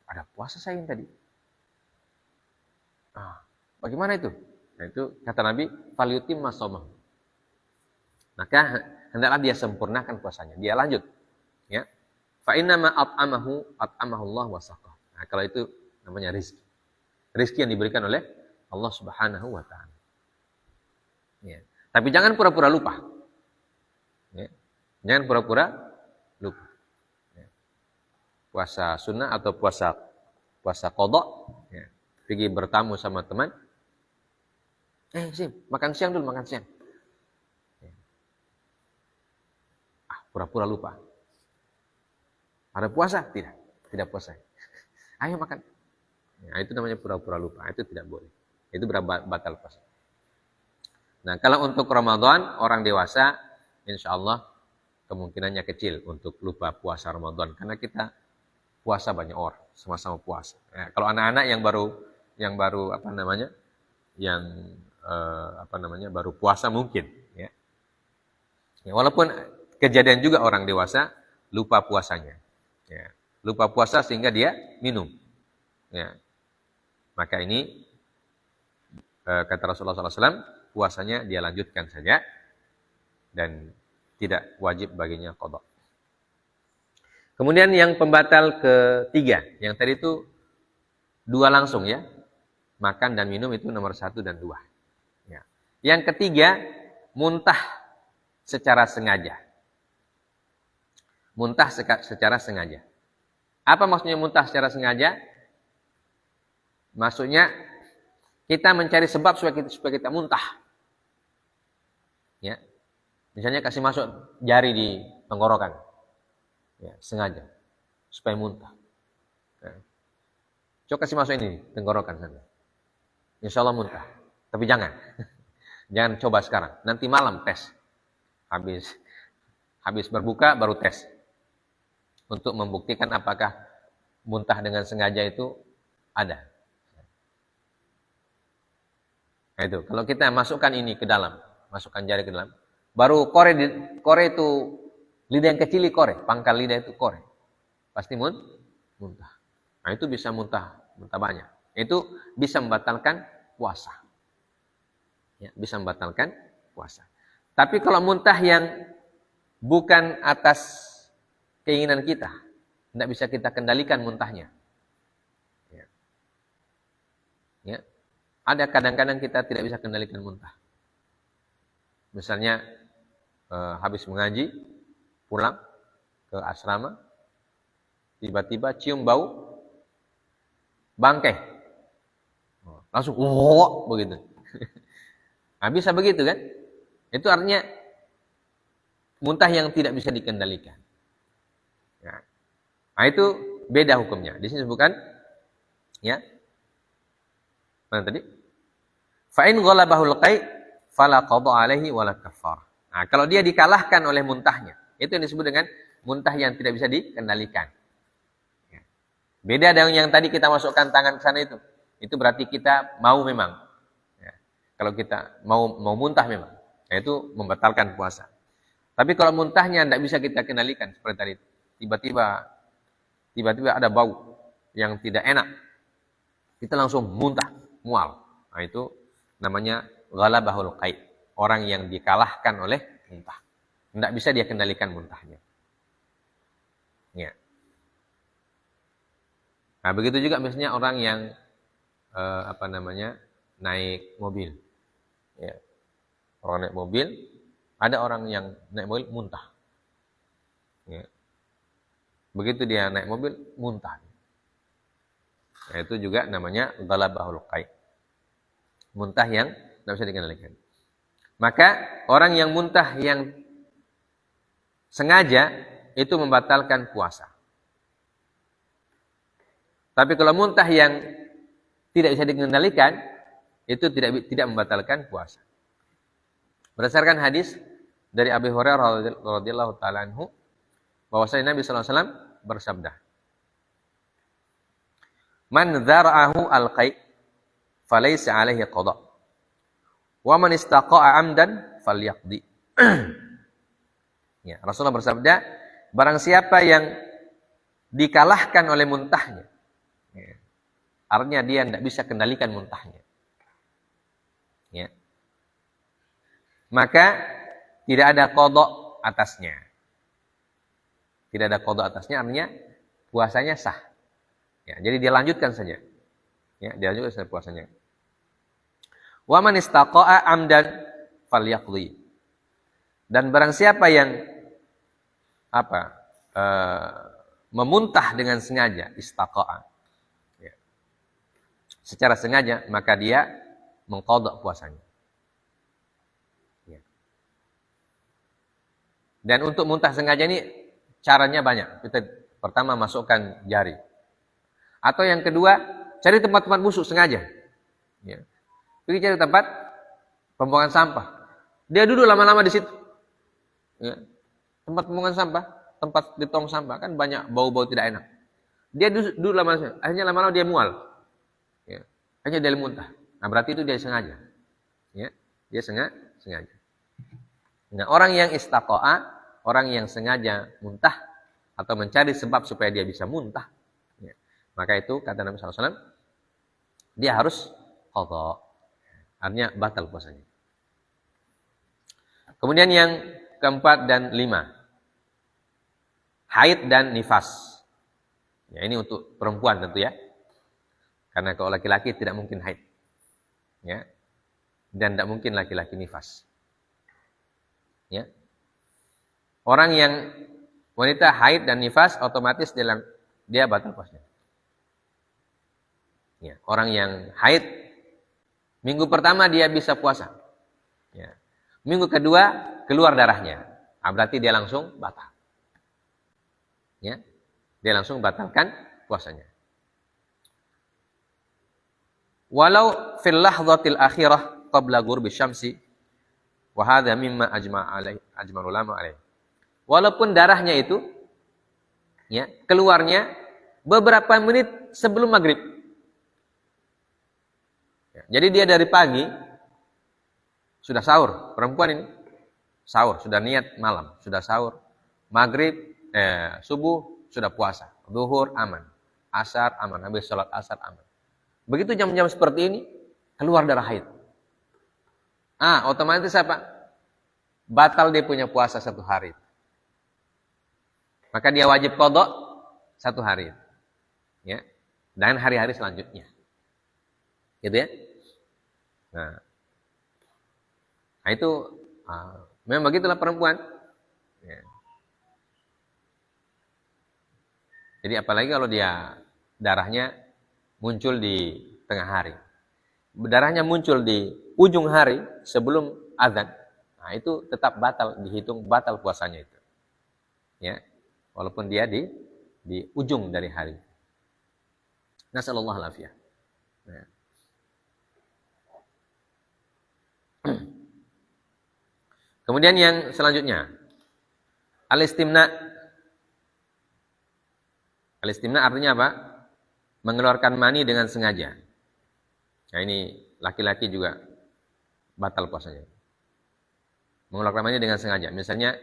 ada puasa saya yang tadi. Bagaimana itu? Nah itu kata Nabi, falyutimma shaumah. Maka hendaklah dia sempurnakan puasanya. Dia lanjut. Ya. Fa innama at'amahu Allah wa saqah. Nah, kalau itu namanya rezeki. Rezeki yang diberikan oleh Allah Subhanahu wa taala. Ya. Tapi jangan pura-pura lupa. Ya. Jangan pura-pura lupa. Puasa sunnah atau puasa qadha, ya. Pergi bertamu sama teman. Makan siang dulu, makan siang. Ya. Pura-pura lupa. Ada puasa? Tidak puasa. Ayo makan. Nah, itu namanya pura-pura lupa. Itu tidak boleh. Itu batal puasa. Nah, kalau untuk Ramadan, orang dewasa, insya Allah kemungkinannya kecil untuk lupa puasa Ramadan. Karena kita puasa banyak orang, sama-sama puasa. Ya, kalau anak-anak yang baru baru puasa mungkin. Ya. Ya, walaupun kejadian juga orang dewasa lupa puasanya. Ya. Lupa puasa sehingga dia minum. Ya. Maka ini kata Rasulullah SAW, puasanya dia lanjutkan saja dan tidak wajib baginya qadha. Kemudian yang pembatal ketiga, yang tadi itu 2 langsung ya, makan dan minum itu nomor 1 dan 2. Ya. Yang ketiga, muntah secara sengaja. Muntah secara sengaja. Apa maksudnya muntah secara sengaja? Maksudnya kita mencari sebab supaya kita muntah. Ya. Misalnya kasih masuk jari di tenggorokan. Ya, sengaja supaya muntah. Ya. Coba kasih masuk ini tenggorokan sana. Insya Allah muntah. Tapi jangan coba sekarang. Nanti malam tes. Habis berbuka baru tes. Untuk membuktikan apakah muntah dengan sengaja itu ada. Nah itu, kalau kita masukkan ini ke dalam, masukkan jari ke dalam, baru kore itu lidah yang kecil pangkal lidah itu kore. Pasti muntah. Nah itu bisa muntah banyak. Itu bisa membatalkan puasa. Ya, bisa membatalkan puasa. Tapi kalau muntah yang bukan atas keinginan kita, tidak bisa kita kendalikan muntahnya. Ya. Ya. Ada kadang-kadang kita tidak bisa kendalikan muntah. Misalnya habis mengaji, pulang ke asrama, tiba-tiba cium bau bangkai. Langsung begitu. Nah, bisa begitu kan? Itu artinya muntah yang tidak bisa dikendalikan. Ya. Nah, itu beda hukumnya. Di sini bukan ya. Mana tadi? Fa in ghalabahul qai fala qada alaihi wala kafar. Nah, kalau dia dikalahkan oleh muntahnya, itu yang disebut dengan muntah yang tidak bisa dikendalikan. Ya. Beda dengan yang tadi kita masukkan tangan ke sana itu. Itu berarti kita mau memang. Ya. Kalau kita mau muntah memang, ya, itu membatalkan puasa. Tapi kalau muntahnya tidak bisa kita kendalikan seperti tadi, tiba-tiba ada bau yang tidak enak. kita langsung muntah, mual. Nah, itu namanya ghalabahul qaid. Orang yang dikalahkan oleh muntah. Tidak bisa dia kendalikan muntahnya. Ya. Nah, begitu juga misalnya orang yang naik mobil. Ya. Orang naik mobil, ada orang yang naik mobil muntah. Ya. Begitu dia naik mobil, muntah. Nah, itu juga namanya ghalabahul qaid. Muntah yang tidak bisa dikendalikan. Maka orang yang muntah yang sengaja itu membatalkan puasa. Tapi kalau muntah yang tidak bisa dikendalikan, itu tidak membatalkan puasa. Berdasarkan hadis dari Abu Hurairah radhiyallahu taala anhu, bahwasanya Nabi sallallahu alaihi wasallam bersabda, "Man dzara'ahu al-qai' falaysa 'alaihi qada'. Wa man istaqa'a 'amdan falyaqdi." Ya, Rasulullah bersabda, barang siapa yang dikalahkan oleh muntahnya, ya, artinya dia tidak bisa kendalikan muntahnya, ya, maka tidak ada qada atasnya. Tidak ada qada atasnya, artinya puasanya sah. Ya, jadi dia lanjutkan saja. Ya, dia lanjutkan saja puasanya. Wa man istaqa'a 'amdan falyaqdi. Dan barang siapa yang memuntah dengan sengaja, istaqa'a, ya, secara sengaja, maka dia mengqadha puasanya. Ya. Dan untuk muntah sengaja ini caranya banyak. Kita pertama masukkan jari. Atau yang kedua, cari tempat-tempat busuk sengaja. Ya. Pergi cari tempat pembuangan sampah. Dia duduk lama-lama di situ. Ya. Tempat pembuangan sampah, tempat di tong sampah kan banyak bau-bau tidak enak. Dia duduk lama-lama, akhirnya lama-lama dia mual. Ya. Akhirnya dia muntah. Nah, berarti itu dia sengaja. Ya. Dia sengaja. Nah, orang yang istaqa'a, orang yang sengaja muntah atau mencari sebab supaya dia bisa muntah, ya, maka itu kata Nabi SAW, dia harus qadha. Artinya batal puasanya. Kemudian yang keempat dan 5, haid dan nifas. Ya, ini untuk perempuan tentu ya. Karena kalau laki-laki tidak mungkin haid. Ya. Dan tidak mungkin laki-laki nifas. Ya. Orang yang wanita haid dan nifas otomatis dia batal puasanya. Ya. Orang yang haid, minggu pertama dia bisa puasa. Ya. Minggu kedua keluar darahnya. Nah, berarti dia langsung batal. Ya. Dia langsung batalkan puasanya. Walau fil lahdhatil akhirah qabla ghurbi syamsi wa hadha mimma ajma' ulama alaih. Walaupun darahnya itu ya, keluarnya beberapa menit sebelum maghrib. Ya, jadi dia dari pagi sudah sahur, perempuan ini sahur, sudah niat malam, sudah sahur, maghrib, subuh sudah puasa, zuhur aman, asar aman, habis sholat asar aman. Begitu jam-jam seperti ini keluar darah haid. Otomatis apa? Batal dia punya puasa 1 hari. Maka dia wajib qadha 1 hari. Ya. Dan hari-hari selanjutnya. Gitu ya. Nah itu memang begitulah perempuan. Ya. Jadi apalagi kalau dia darahnya muncul di tengah hari. Darahnya muncul di ujung hari sebelum azan. Nah, itu tetap batal, dihitung batal puasanya itu. Ya. Walaupun dia di ujung dari hari. Nasallallahu alaihi. Nah. Kemudian yang selanjutnya, al-istimna. Al-istimna artinya apa? Mengeluarkan mani dengan sengaja. Nah, ini laki-laki juga batal puasanya. Mengeluarkan mani dengan sengaja. Misalnya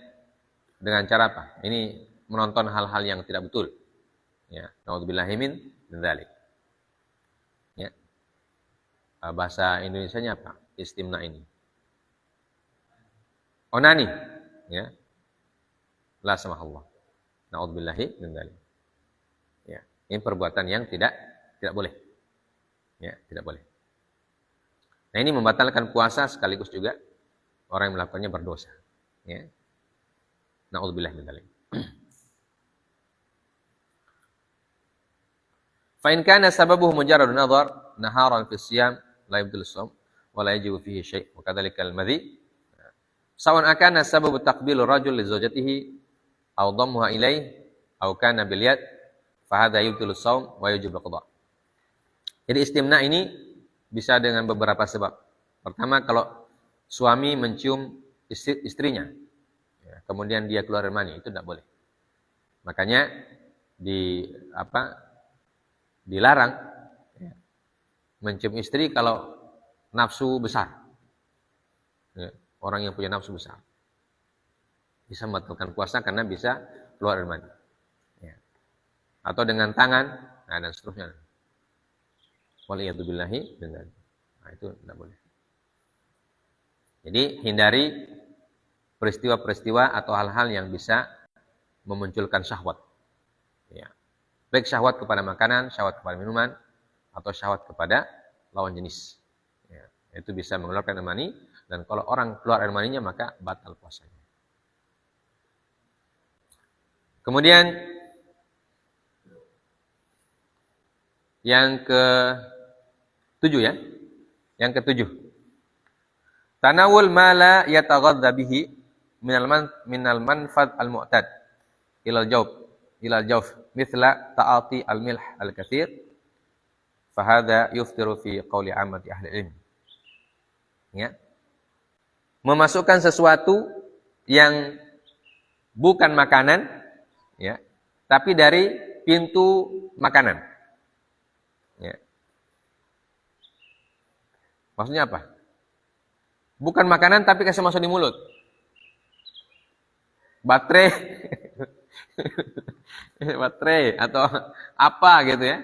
dengan cara apa? Ini menonton hal-hal yang tidak betul. Ya, naudzubillahi min dzalik. Ya. bahasa Indonesianya apa? Istimna ini. Onani, ya. La samahullah. Na'udzubillahi min dzalik. Ya, ini perbuatan yang tidak boleh. Ya, tidak boleh. Nah, ini membatalkan puasa sekaligus juga orang yang melakukannya berdosa. Ya. Na'udzubillahi min dzalik. Fa in kana sababuhu mujarrad nadhar naharan fi siyam la yabdul shaum wa la yajibu fihi syai' wa kadzalika al-madhi sawan akana sababu taqbilu rajul li zawjatihi aw dhammuha ilaihi aw kana bil yad fa hadha yubtilu shaum wa yajibu qada. Jadi istimna ini bisa dengan beberapa sebab. Pertama, kalau suami mencium istrinya, ya, kemudian dia keluar mani, itu tidak boleh. Makanya dilarang ya, mencium istri kalau nafsu besar. Ya, orang yang punya nafsu besar bisa membatalkan puasa karena bisa keluar mani. Ya. Atau dengan tangan, nah, dan seterusnya. Waliyatubillahi dengan, nah, itu tidak boleh. Jadi hindari peristiwa-peristiwa atau hal-hal yang bisa memunculkan syahwat. Ya. Baik syahwat kepada makanan, syahwat kepada minuman, atau syahwat kepada lawan jenis. Ya. Itu bisa mengeluarkan air mani, dan kalau orang keluar air maninya maka batal puasanya. Kemudian yang ke-7 ya. Yang ke-7. Tanawul ma la yataghadza bihi minal manfad al-mu'tad ilal jawf mithla ta'ati al-milh al-katsir fa hadza yuftiru fi qawli 'ammati ahli ilm. Ya. Memasukkan sesuatu yang bukan makanan ya, tapi dari pintu makanan. Ya. Maksudnya apa? Bukan makanan tapi kasih masuk di mulut. Baterai. Baterai atau apa gitu ya.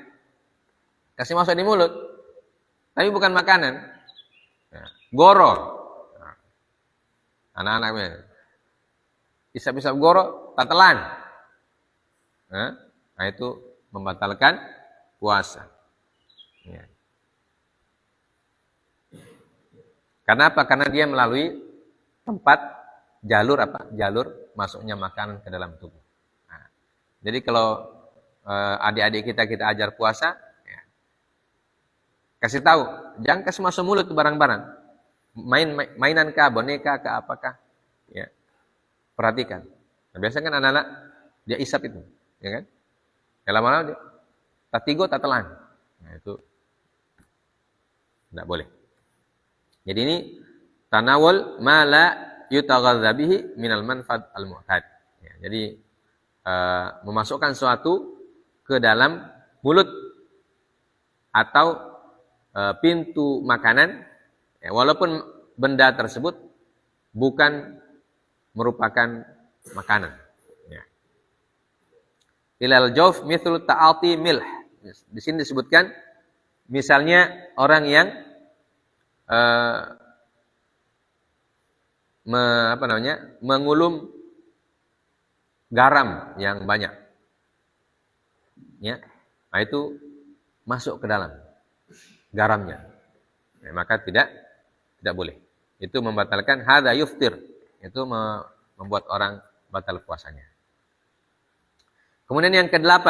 Kasih masuk di mulut. Tapi bukan makanan. Ya. Goro. Nah. Anak-anaknya. Isap-isap goro, tatelan. Nah, itu membatalkan puasa. Ya. Karena apa? Karena dia melalui tempat jalur masuknya makanan ke dalam tubuh. Nah, jadi kalau adik-adik kita ajar puasa, ya, kasih tahu, jangan kasih masuk mulut barang-barang. Mainan kah, boneka kah, apakah? Ya. Perhatikan. Nah, biasanya kan anak-anak dia isap itu, ya kan? Ya lama-lama dia tatigo tatelan. Nah, itu tidak boleh. Jadi ini tanawul ma la yutaghadza bihi minal manfad al-mu'tad. Ya, jadi memasukkan sesuatu ke dalam mulut atau pintu makanan ya, walaupun benda tersebut bukan merupakan makanan. Ya. Ilal jawf mithlu ta'ati milh. Di sini disebutkan misalnya orang yang mengulum garam yang banyak, ya, nah itu masuk ke dalam garamnya, nah, maka tidak boleh. Itu membatalkan hadza yuftir, itu membuat orang batal puasanya. Kemudian yang ke-8,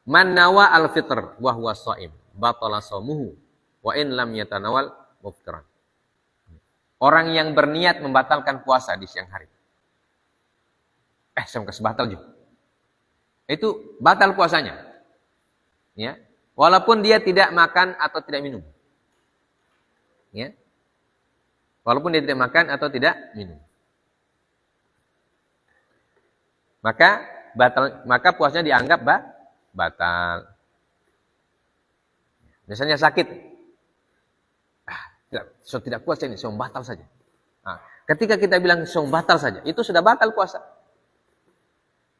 man nawa al-fitr wa huwa shaim batala shaumuhu wa in lam yatanawal muftiran. Orang yang berniat membatalkan puasa di siang hari. Saya kasih batal juga. Itu batal puasanya. Ya. Walaupun dia tidak makan atau tidak minum. Ya. Walaupun dia tidak makan atau tidak minum. Maka puasanya dianggap batal. Misalnya sakit. Tidak puasa ini, saum batal saja. Nah, ketika kita bilang saum batal saja, itu sudah batal puasa.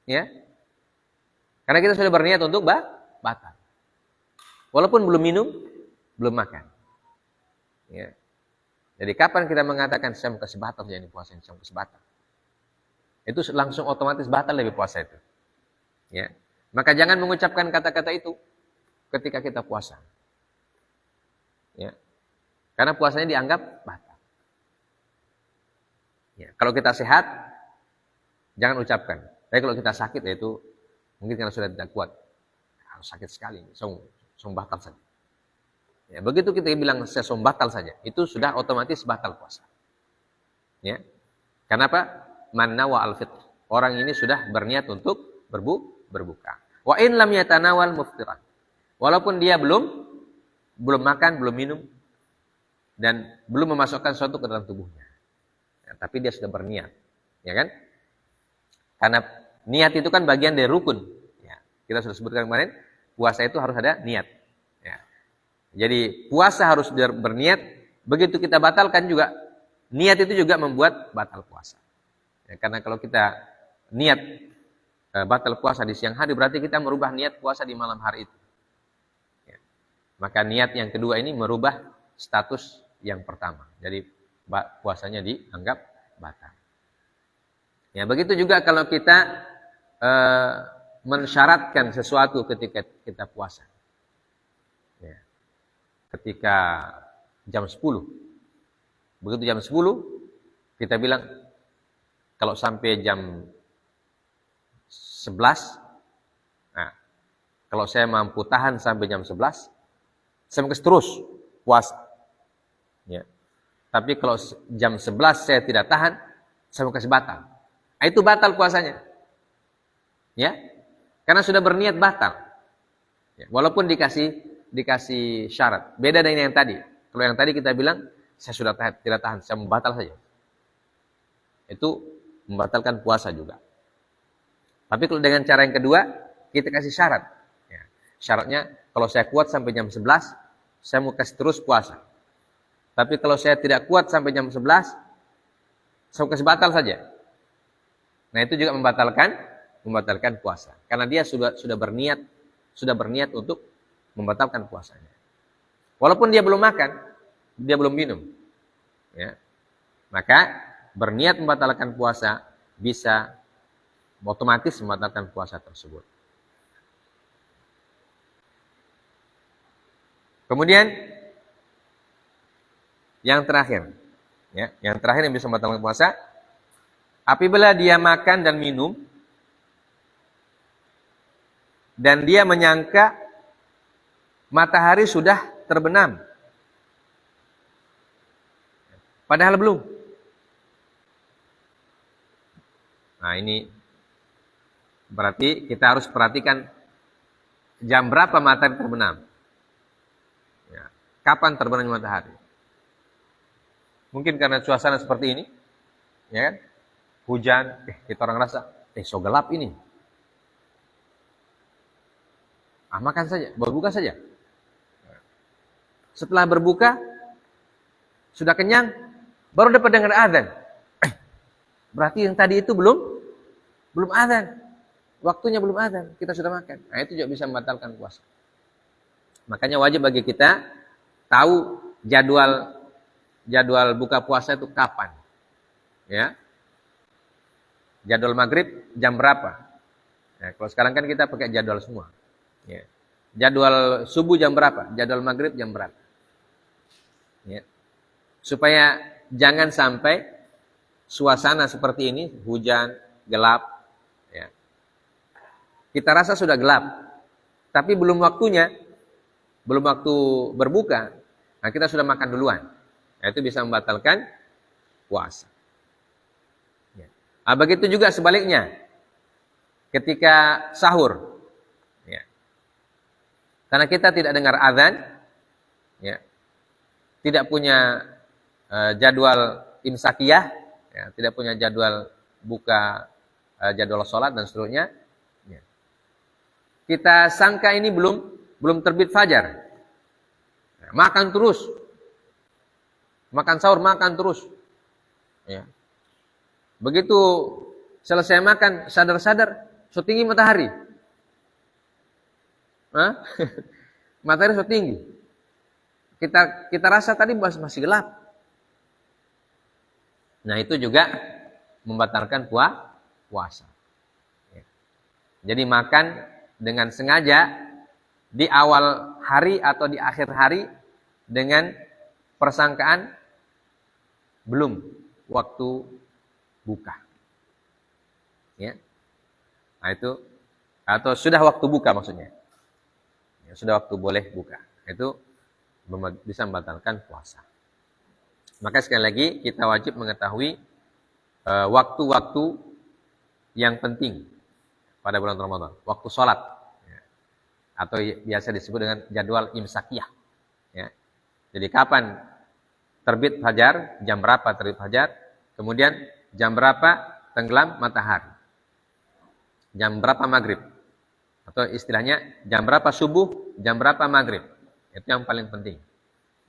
Ya. Karena kita sudah berniat untuk batal. Walaupun belum minum, belum makan. Ya. Jadi kapan kita mengatakan saya mau kasih batal saja ini puasa ini, saya mau kasih batal. Itu langsung otomatis batal lebih puasa itu. Ya. Maka jangan mengucapkan kata-kata itu ketika kita puasa. Ya. Karena puasanya dianggap batal. Ya. Kalau kita sehat, jangan ucapkan. Tapi kalau kita sakit, yaitu mungkin karena sudah tidak kuat, harus sakit sekali, song batal saja. Ya, begitu kita bilang saya song batal saja, itu sudah otomatis batal puasa. Ya. Kenapa? Man nawa al-fitr. Orang ini sudah berniat untuk berbuka. Wa in lam yatanawal muftiran. Walaupun dia belum makan, belum minum dan belum memasukkan sesuatu ke dalam tubuhnya. Ya, tapi dia sudah berniat. Ya kan? Karena niat itu kan bagian dari rukun. Ya, kita sudah sebutkan kemarin, puasa itu harus ada niat. Ya. Jadi puasa harus berniat, begitu kita batalkan juga, niat itu juga membuat batal puasa. Ya, karena kalau kita niat batal puasa di siang hari, berarti kita merubah niat puasa di malam hari itu. Ya. Maka niat yang kedua ini merubah status yang pertama. Jadi puasanya dianggap batal. Ya, begitu juga kalau kita mensyaratkan sesuatu ketika kita puasa. Ya. Ketika jam 10. Begitu jam 10, kita bilang, kalau sampai jam 11, nah, kalau saya mampu tahan sampai jam 11, saya mau terus puasa. Ya. Tapi kalau jam 11 saya tidak tahan, saya mau kasih batal. Nah, itu batal puasanya. Ya. Karena sudah berniat batal. Ya. Walaupun dikasih syarat. Beda dengan yang tadi. Kalau yang tadi kita bilang, saya sudah tidak tahan, saya mau batal saja. Itu membatalkan puasa juga. Tapi kalau dengan cara yang kedua, kita kasih syarat. Ya. Syaratnya, kalau saya kuat sampai jam 11, saya mau kasih terus puasa. Tapi kalau saya tidak kuat sampai jam 11, saya mau kasih batal saja. Nah, itu juga membatalkan puasa. Karena dia sudah berniat untuk membatalkan puasanya. Walaupun dia belum makan, dia belum minum. Ya. Maka berniat membatalkan puasa bisa otomatis membatalkan puasa tersebut. Kemudian yang terakhir, ya, yang bisa membatalkan puasa, apabila dia makan dan minum dan dia menyangka matahari sudah terbenam, padahal belum. Nah, ini berarti kita harus perhatikan jam berapa matahari terbenam. Ya, kapan terbenamnya matahari? Mungkin karena suasana seperti ini, ya kan? Hujan, kita orang rasa, so gelap ini. Makan saja, berbuka saja. Setelah berbuka, sudah kenyang, baru dapat dengar azan. Berarti yang tadi itu belum azan. Waktunya belum azan, kita sudah makan. Nah, itu juga bisa membatalkan puasa. Makanya wajib bagi kita tahu jadwal buka puasa itu kapan. Ya. Jadwal maghrib jam berapa? Nah, kalau sekarang kan kita pakai jadwal semua. Ya. Jadwal subuh jam berapa? Jadwal maghrib jam berapa? Ya. Supaya jangan sampai suasana seperti ini, hujan, gelap, ya. Kita rasa sudah gelap, tapi belum waktunya, belum waktu berbuka, nah kita sudah makan duluan. Nah, itu bisa membatalkan puasa. Ya. Nah, begitu juga sebaliknya, ketika sahur, ya. Karena kita tidak dengar azan, ya. Tidak punya jadwal imsakiyah, ya, tidak punya jadwal buka, jadwal sholat dan seterusnya. Ya. Kita sangka ini belum terbit fajar. Nah, makan terus. Makan sahur, makan terus. Ya. Begitu selesai makan, sadar-sadar, so tinggi matahari. Matahari so tinggi. kita rasa tadi masih gelap. Nah, itu juga membatalkan puasa. Ya. Jadi makan dengan sengaja di awal hari atau di akhir hari dengan persangkaan belum waktu buka. Ya. Nah, itu atau sudah waktu buka maksudnya. Ya, sudah waktu boleh buka. Itu bisa membatalkan puasa. Maka sekali lagi kita wajib mengetahui waktu-waktu yang penting pada bulan Ramadan. Waktu sholat. Ya. Atau biasa disebut dengan jadwal imsakiyah. Ya. Jadi kapan terbit fajar, jam berapa terbit fajar, kemudian jam berapa tenggelam matahari. Jam berapa maghrib. Atau istilahnya jam berapa subuh, jam berapa maghrib. Itu yang paling penting.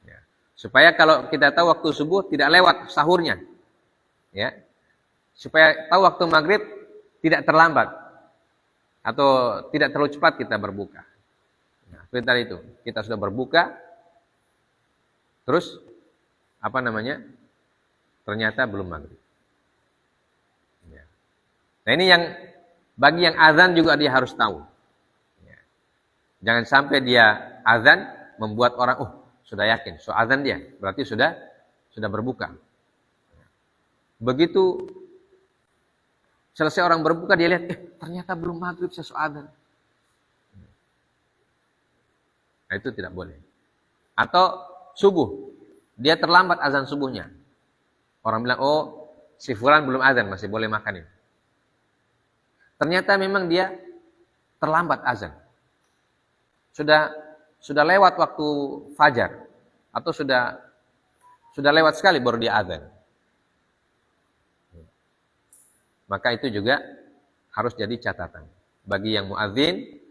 Ya. Supaya kalau kita tahu waktu subuh tidak lewat sahurnya. Ya. Supaya tahu waktu maghrib tidak terlambat. Atau tidak terlalu cepat kita berbuka. Nah, seperti itu. Kita sudah berbuka. Terus, ternyata belum maghrib. Ya. Nah, ini yang bagi yang azan juga dia harus tahu. Ya. Jangan sampai dia azan membuat orang, sudah yakin, so azan dia, berarti sudah berbuka. Begitu selesai orang berbuka, dia lihat, ternyata belum maghrib, saya so azan. Nah, itu tidak boleh. Atau subuh, dia terlambat azan subuhnya. Orang bilang, si fulan belum azan, masih boleh makan ini. Ternyata memang dia terlambat azan. Sudah lewat waktu fajar. Atau sudah lewat sekali baru dia azan. Maka itu juga harus jadi catatan. Bagi yang muadzin,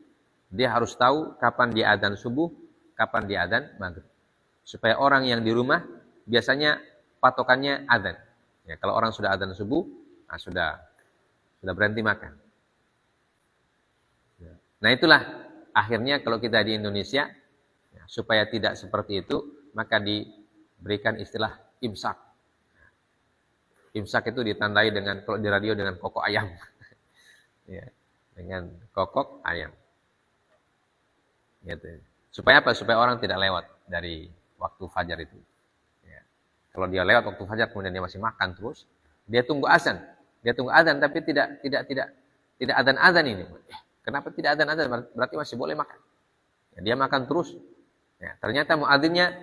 dia harus tahu kapan dia azan subuh, kapan dia azan maghrib. Supaya orang yang di rumah biasanya patokannya azan. Ya, kalau orang sudah azan subuh, sudah berhenti makan. Nah, itulah akhirnya kalau kita di Indonesia, supaya tidak seperti itu, maka diberikan istilah imsak. Imsak itu ditandai dengan, kalau di radio, dengan kokok ayam. Ya, dengan kokok ayam. Gitu. Supaya apa? Supaya orang tidak lewat dari waktu fajar itu. Ya. Kalau dia lewat waktu fajar kemudian dia masih makan terus, dia tunggu azan. Dia tunggu azan tapi tidak azan ini. Kenapa tidak azan? Berarti masih boleh makan. Ya, dia makan terus. Ya, ternyata muadzinnya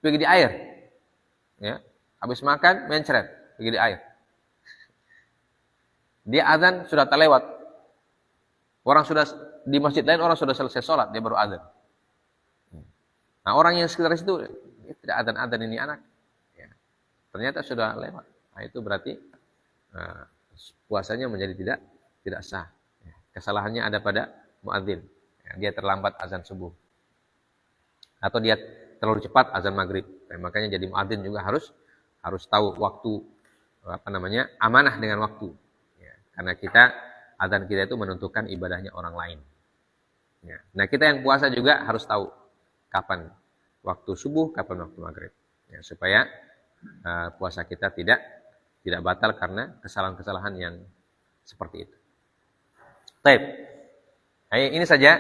pergi di air. Ya, habis makan mencret, pergi di air. Dia azan sudah terlewat. Orang sudah di masjid lain, orang sudah selesai sholat, dia baru azan. Nah, orang yang sekitar situ tidak azan ini anak. Ya, ternyata sudah lewat. Nah, itu berarti puasanya menjadi tidak sah. Kesalahannya ada pada muadzin. Ya, dia terlambat azan subuh. Atau dia terlalu cepat azan maghrib. Nah, makanya jadi muadzin juga harus tahu waktu, amanah dengan waktu. Ya, karena azan kita itu menentukan ibadahnya orang lain. Ya. Nah, kita yang puasa juga harus tahu kapan waktu subuh, kapan waktu maghrib. Ya, supaya puasa kita tidak batal karena kesalahan-kesalahan yang seperti itu. Baik. Ini saja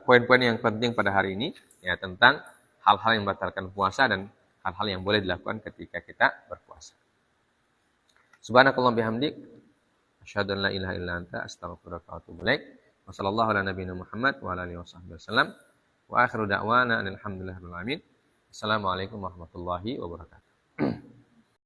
poin-poin yang penting pada hari ini, ya, tentang hal-hal yang membatalkan puasa dan hal-hal yang boleh dilakukan ketika kita berpuasa. Subhanakallahumma bihamdik, asyhadu an la ilaha illa anta, astaghfiruka wa atubu ilaik. Wa sallallahu ala nabiyina Muhammad wa ala alihi wasallam. Wa akhiru da'wana alhamdulillahirabbil alamin. Assalamualaikum warahmatullahi wabarakatuh.